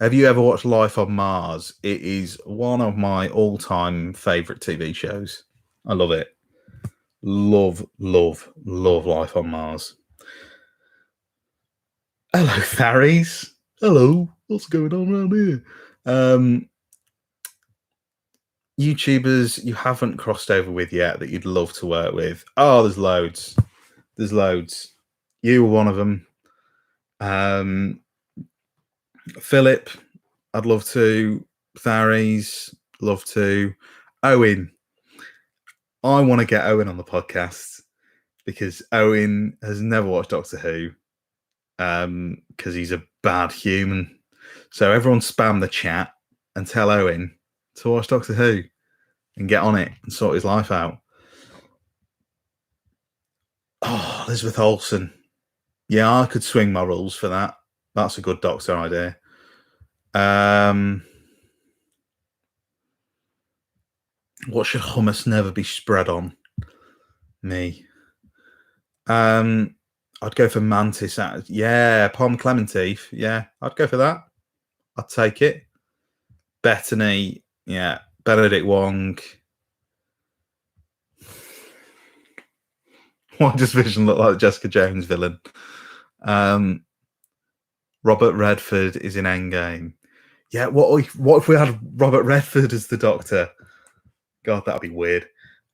Have you ever watched Life on Mars? It is one of my all-time favorite TV shows. I love it. Love Life on Mars. Hello, Tharies. Hello. What's going on around here? YouTubers you haven't crossed over with yet that you'd love to work with? Oh, there's loads. There's loads. You were one of them. Philip, I'd love to. Tharies, love to. Owen, I want to get Owen on the podcast because Owen has never watched Doctor Who because he's a bad human. So everyone spam the chat and tell Owen to watch Doctor Who and get on it and sort his life out. Oh, Elizabeth Olsen. Yeah, I could swing my rules for that. That's a good Doctor idea. What should hummus never be spread on? Me. I'd go for Mantis. Yeah, Palm Clementif. Yeah, I'd go for that. I'd take it. Bettany. Yeah, Benedict Wong. Why does Vision look like Jessica Jones villain? Robert Redford is in Endgame. Yeah, what if we had Robert Redford as the Doctor? God, that'd be weird.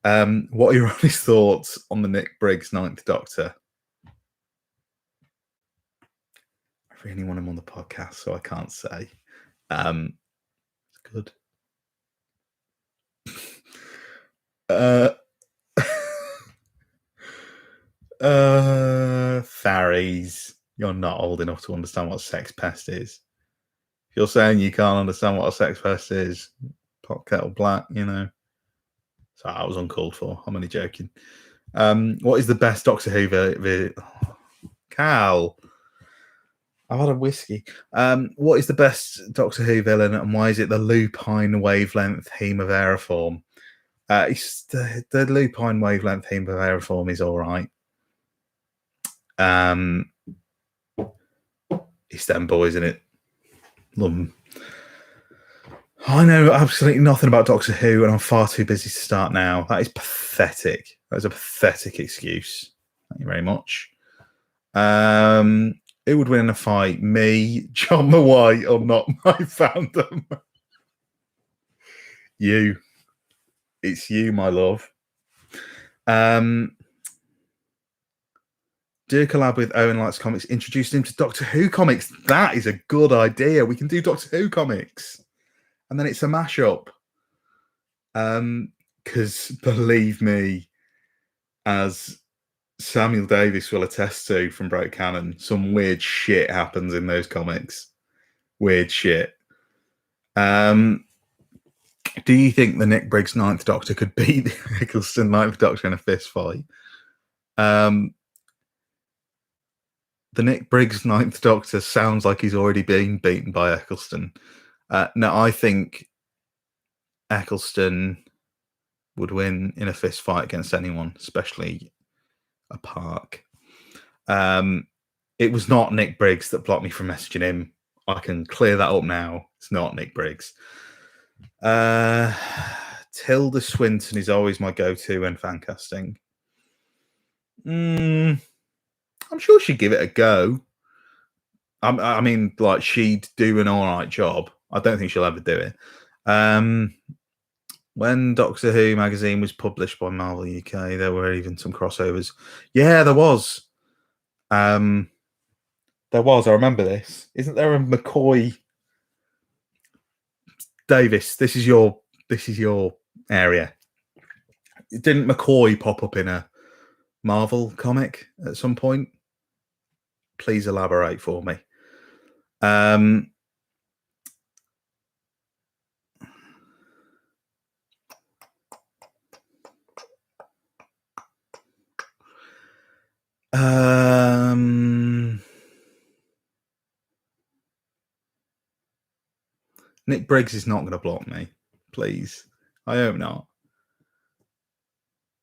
What are your honest thoughts on the Nick Briggs Ninth Doctor? I really want him on the podcast, so I can't say. It's good. Tharies. You're not old enough to understand what sex pest is. If you're saying you can't understand what a sex pest is, pot kettle black, you know. So that was uncalled for. I'm only joking. What is the best Doctor Who? Cal, I've had a whiskey. What is the best Doctor Who villain, and why is it the lupine wavelength hemaveriform? It's the lupine wavelength hemaveriform is all right. It's them boys, isn't it? Love them. I know absolutely nothing about Doctor Who, and I'm far too busy to start now. That is pathetic. That is a pathetic excuse. Thank you very much. Who would win in a fight? Me, John Mawai, or not my fandom? You. It's you, my love. Do a collab with Owen Likes Comics. Introduce him to Doctor Who comics. That is a good idea. We can do Doctor Who comics. And then it's a mashup. Because believe me, as Samuel Davis will attest to from Broke Cannon, some weird shit happens in those comics. Weird shit. Do you think the Nick Briggs Ninth Doctor could beat the Eccleston Ninth Doctor in a fist fight? The Nick Briggs Ninth Doctor sounds like he's already been beaten by Eccleston. No, I think Eccleston would win in a fist fight against anyone, especially a Park. It was not Nick Briggs that blocked me from messaging him. I can clear that up now. It's not Nick Briggs. Tilda Swinton is always my go-to when fan casting. I'm sure she'd give it a go. I mean, like, she'd do an all right job. I don't think she'll ever do it. When Doctor Who magazine was published by Marvel UK, there were even some crossovers. Yeah, there was. There was. I remember this. Isn't there a McCoy? Davis, this is your area. Didn't McCoy pop up in a Marvel comic at some point? Please elaborate for me. Nick Briggs is not going to block me. Please. I hope not.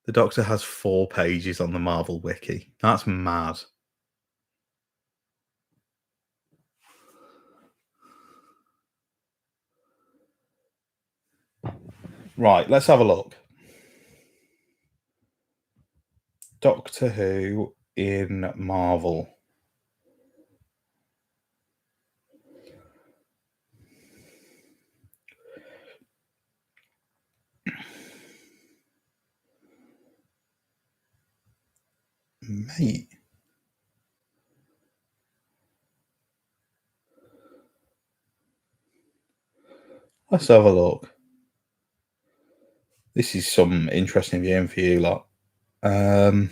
The Doctor has 4 pages on the Marvel Wiki. That's mad. Right, let's have a look. Doctor Who in Marvel. Mate. Let's have a look. This is some interesting viewing for you lot. I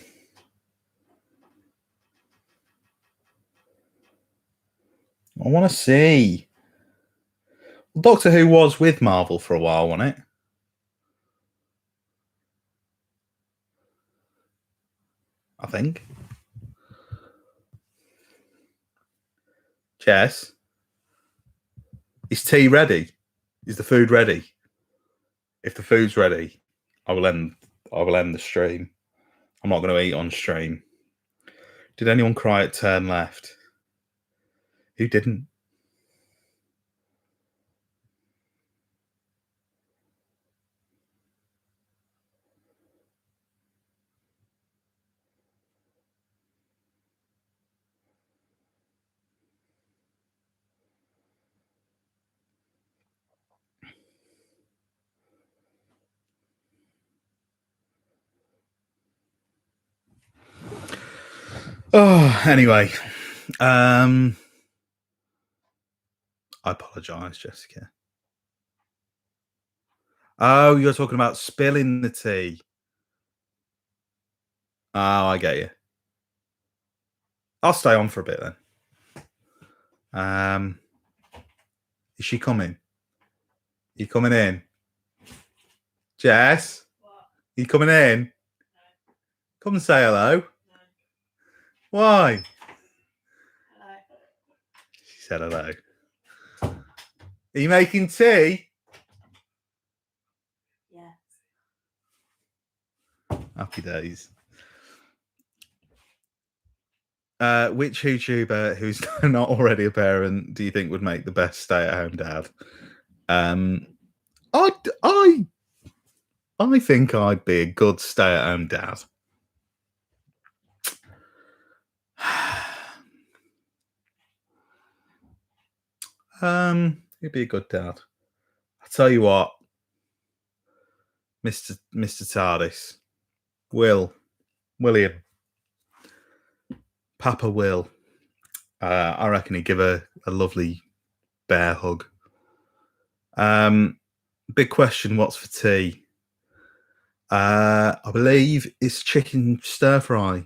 want to see. Doctor Who was with Marvel for a while, wasn't it? I think. Jess, is tea ready? Is the food ready? If the food's ready, I will end the stream. I'm not going to eat on stream. Did anyone cry at Turn Left? Who didn't? Oh, anyway. I apologise, Jessica. Oh, you're talking about spilling the tea. Oh, I get you. I'll stay on for a bit then. Is she coming? You coming in? Jess? What? You coming in? No. Come and say hello. No. Why? Hello. She said hello. Are you making tea? Yes. Happy days. Which YouTuber who's not already a parent do you think would make the best stay-at-home dad? I think I'd be a good stay-at-home dad. He'd be a good dad. I tell you what, Mr. TARDIS, William, Papa Will. I reckon he'd give a lovely bear hug. Big question, what's for tea? I believe it's chicken stir fry.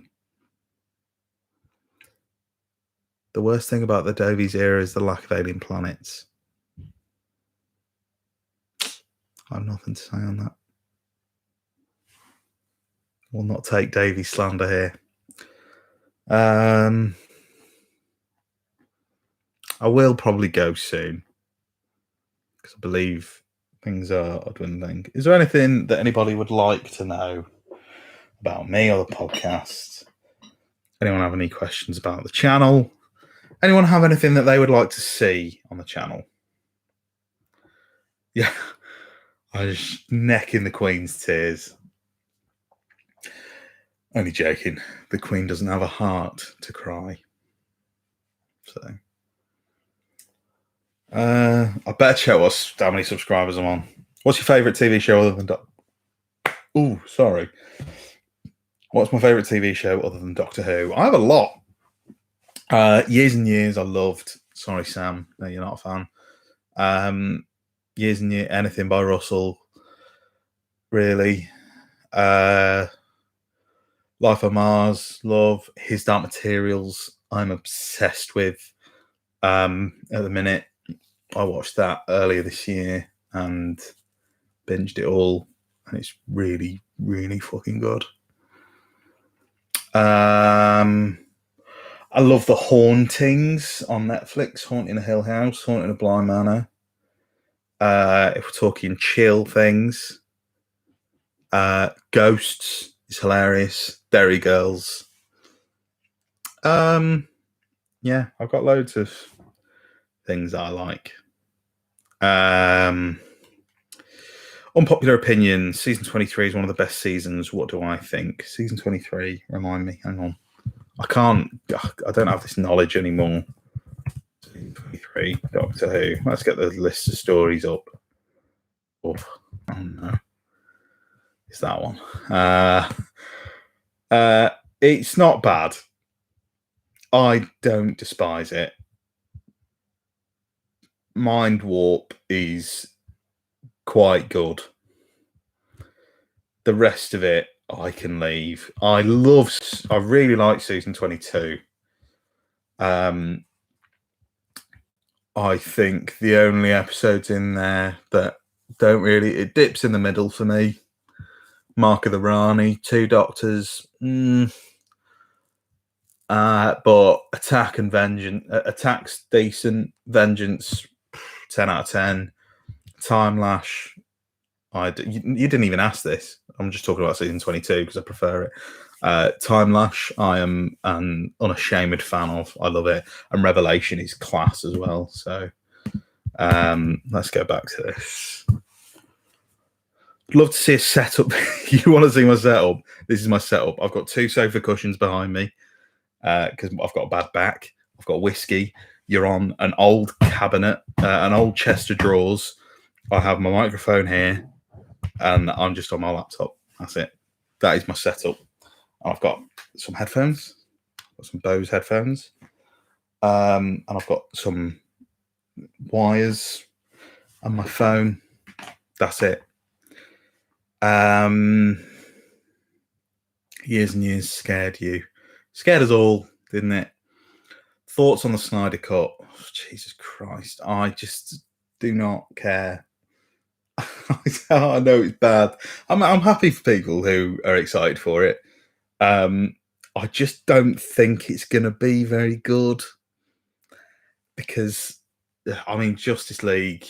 The worst thing about the Davies era is the lack of alien planets. I have nothing to say on that. We'll not take Davies slander here. I will probably go soon because I believe things are dwindling. Is there anything that anybody would like to know about me or the podcast? Anyone have any questions about the channel? Anyone have anything that they would like to see on the channel? Yeah, I was necking the Queen's tears. Only joking. The Queen doesn't have a heart to cry. So, I better check how many subscribers I'm on. What's your favourite TV show other than sorry. What's my favourite TV show other than Doctor Who? I have a lot. Years and years I loved. Sorry, Sam. No, you're not a fan. Years and years, anything by Russell. Really. Life on Mars, love. His Dark Materials, I'm obsessed with. At the minute, I watched that earlier this year and binged it all, and it's really, really fucking good. I love The Hauntings on Netflix, Haunting a Hill House, Haunting a Bly Manor. If we're talking chill things, Ghosts is hilarious. Derry Girls. Yeah, I've got loads of things I like. Unpopular opinion, season 23 is one of the best seasons. What do I think? Season 23, remind me. Hang on. I don't have this knowledge anymore. Season 23, Doctor Who. Let's get the list of stories up. Oh no. It's that one. It's not bad. I don't despise it. Mind Warp is quite good. The rest of it I can leave. I really like season 22. I think the only episodes in there that don't really, it dips in the middle for me. Mark of the Rani, Two Doctors, but Attack's decent. Vengeance, 10 out of 10. Time Lash, you didn't even ask this. I'm just talking about season 22 because I prefer it. Time Lash, I am an unashamed fan of. I love it. And Revelation is class as well. So let's go back to this. I'd love to see a setup. You want to see my setup? This is my setup. I've got 2 sofa cushions behind me because I've got a bad back. I've got whiskey. You're on an old cabinet, an old chest of drawers. I have my microphone here, and I'm just on my laptop. That's it. That is my setup. I've got some headphones. I've got some Bose headphones. And I've got some wires and my phone. That's it. Years and years scared you. Scared us all, didn't it? Thoughts on the Snyder Cut. Jesus Christ. I just do not care. I know it's bad. I'm happy for people who are excited for it. I just don't think it's going to be very good because, I mean, Justice League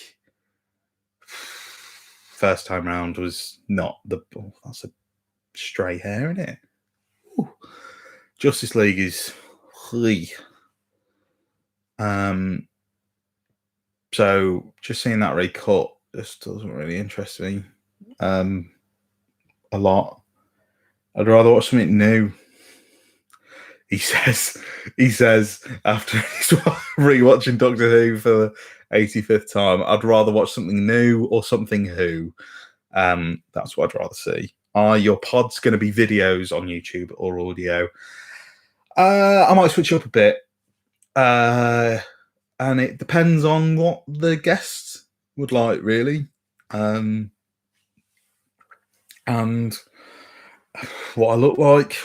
first time round was not the. Oh, that's a stray hair, isn't it? Ooh. Justice League is. So just seeing that recut just doesn't really interest me a lot. I'd rather watch something new. He says after he's rewatching Doctor Who for the 85th time, I'd rather watch something new or something Who. That's what I'd rather see. Are your pods going to be videos on YouTube or audio? I might switch up a bit. And it depends on what the guests would like, really. And what I look like.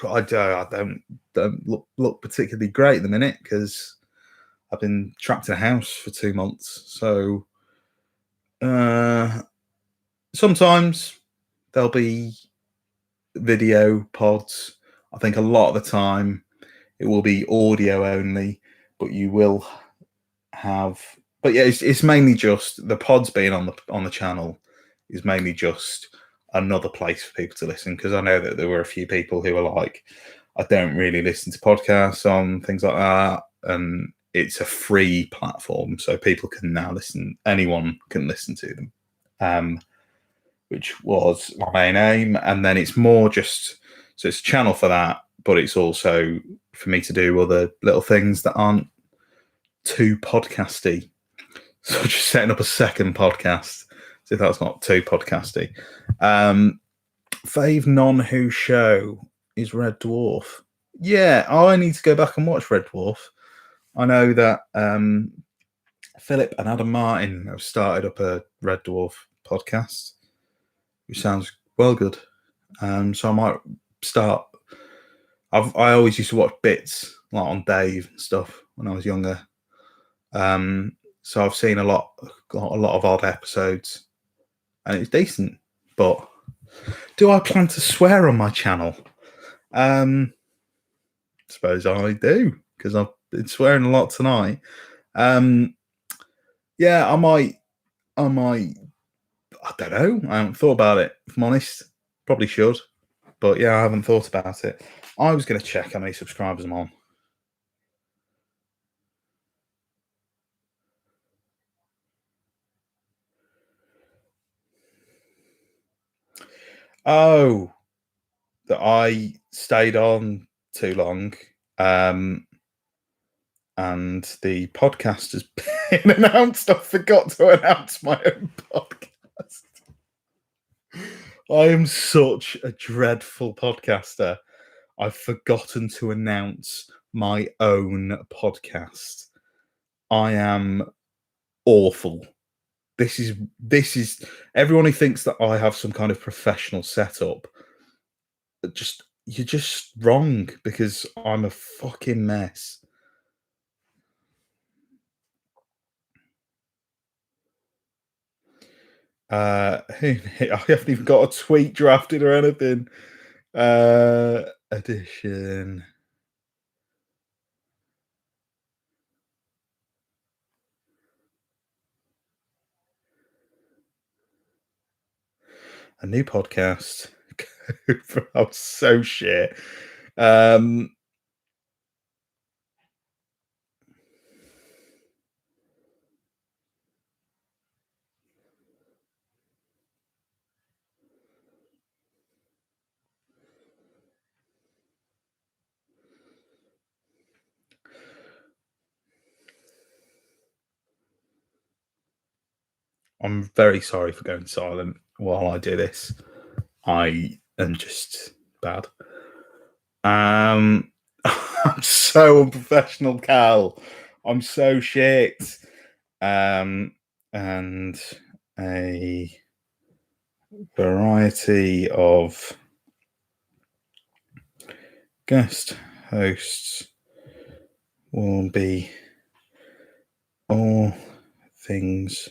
I don't look particularly great at the minute because I've been trapped in a house for 2 months. So sometimes there'll be video pods. I think a lot of the time it will be audio only, but you will have. But yeah, it's mainly just the pods being on the channel is mainly just another place for people to listen, because I know that there were a few people who were like, I don't really listen to podcasts on things like that, and it's a free platform, so people can now listen. Anyone can listen to them, which was my main aim. And then it's more just, so it's a channel for that, but it's also for me to do other little things that aren't too podcasty. So just setting up a second podcast. So that's not too podcasty. Fave non-Who show is Red Dwarf. Yeah, I need to go back and watch Red Dwarf. I know that Philip and Adam Martin have started up a Red Dwarf podcast, which sounds well good. So I might start. I always used to watch bits like on Dave and stuff when I was younger. So I've seen a lot of odd episodes, and it's decent. But do I plan to swear on my channel? Suppose I do, because I've been swearing a lot tonight. Yeah, I might. I don't know. I haven't thought about it, if I'm honest. Probably should. But yeah, I haven't thought about it. I was going to check how many subscribers I'm on. Oh, that I stayed on too long. And the podcast has been announced. I forgot to announce my own podcast. I am such a dreadful podcaster. I've forgotten to announce my own podcast. I am awful. This is everyone who thinks that I have some kind of professional setup. You're just wrong, because I'm a fucking mess. I haven't even got a tweet drafted or anything. Edition. A new podcast. I'm so shit. I'm very sorry for going silent while I do this. I am just bad. I'm so unprofessional, Cal. I'm so shit. And a variety of guest hosts will be all things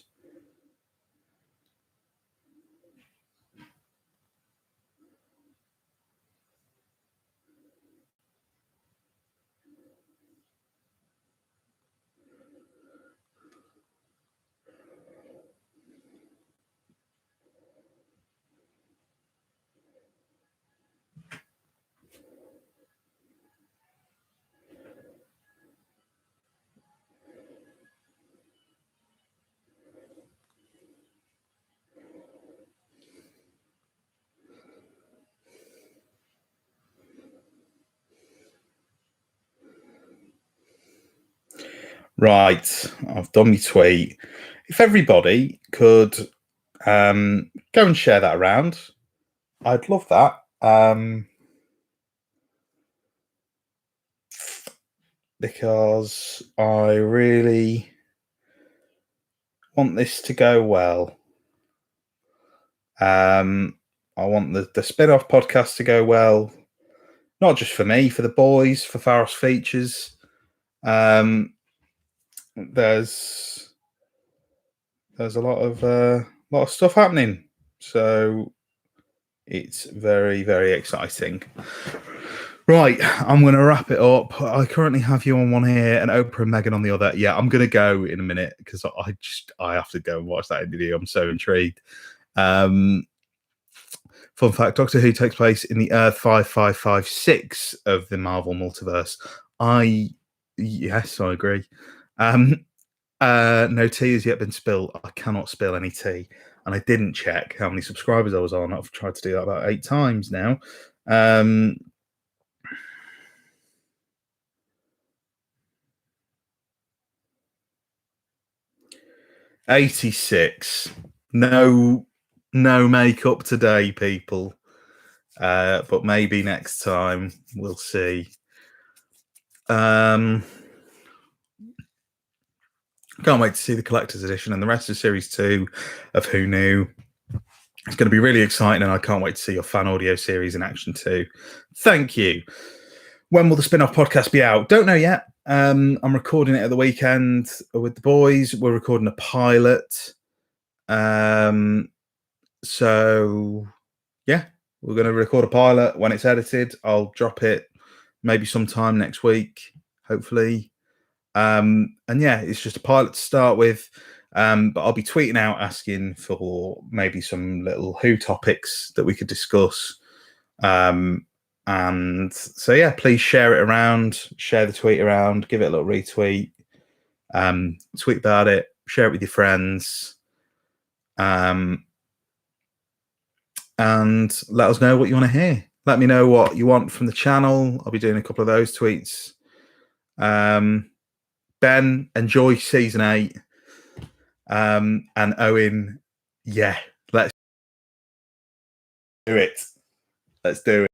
right. I've done my tweet. If everybody could go and share that around, I'd love that. Because I really want this to go well. I want the spin-off podcast to go well, not just for me, for the boys, for Pharos Features. There's a lot of stuff happening, so it's very, very exciting. Right, I'm going to wrap it up. I currently have you on one here and Oprah and Meghan on the other. Yeah, I'm going to go in a minute because I have to go and watch that interview. I'm so intrigued. Fun fact, Doctor Who takes place in the Earth 5556 of the Marvel multiverse. Yes, I agree. No tea has yet been spilled. I cannot spill any tea. And I didn't check how many subscribers I was on. I've tried to do that about 8 times now. 86. No makeup today, people. But maybe next time. We'll see. Can't wait to see the collector's edition and the rest of series 2 of Who Knew. It's going to be really exciting, and I can't wait to see your fan audio series in action too. Thank you. When will the spin-off podcast be out? Don't know yet. I'm recording it at the weekend with the boys. We're recording a pilot. So yeah, we're going to record a pilot. When it's edited, I'll drop it maybe sometime next week, hopefully. And yeah, it's just a pilot to start with. But I'll be tweeting out asking for maybe some little Who topics that we could discuss. And so yeah, please share it around, share the tweet around, give it a little retweet, tweet about it, share it with your friends, and let us know what you want to hear. Let me know what you want from the channel. I'll be doing a couple of those tweets. Ben, enjoy season 8. And Owen, yeah, let's do it. Let's do it.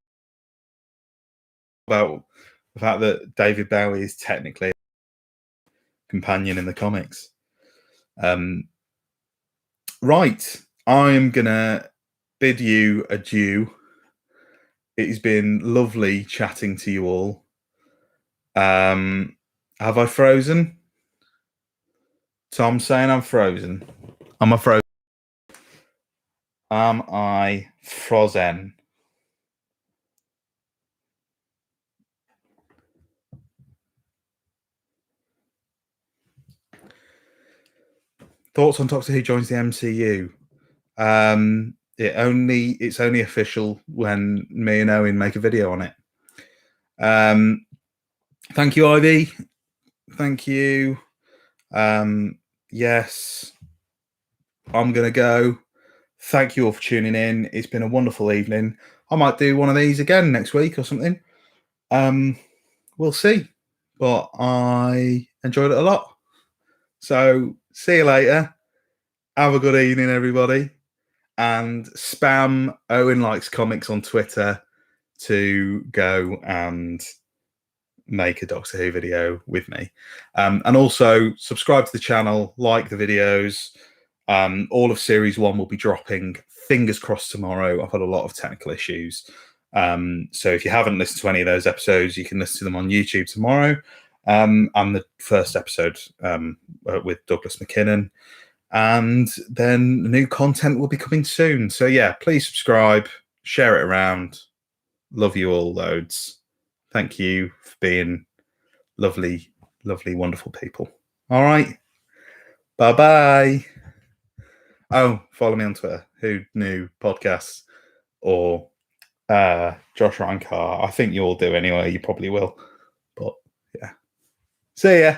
About the fact that David Bowie is technically a companion in the comics. Right, I'm gonna bid you adieu. It has been lovely chatting to you all. Have I frozen? Tom's saying I'm frozen. Am I frozen? Am I frozen? Thoughts on Doctor Who joins the MCU? It's only official when me and Owen make a video on it. Thank you, Ivy. Thank you. Yes, I'm gonna go. Thank you all for tuning in. It's been a wonderful evening. I might do one of these again next week or something. We'll see. But I enjoyed it a lot. So see you later. Have a good evening, everybody. And spam Owen Likes Comics on Twitter to go and make a Doctor Who video with me. And also subscribe to the channel, like the videos. All of series 1 will be dropping, fingers crossed, tomorrow. I've had a lot of technical issues. So if you haven't listened to any of those episodes, you can listen to them on YouTube tomorrow. and the first episode with Douglas McKinnon. And then new content will be coming soon. So yeah, please subscribe, share it around. Love you all loads. Thank you for being lovely, lovely, wonderful people. All right. Bye-bye. Oh, follow me on Twitter. Who Knew Podcasts or Josh Rankar. I think you all do anyway. You probably will. But yeah. See ya.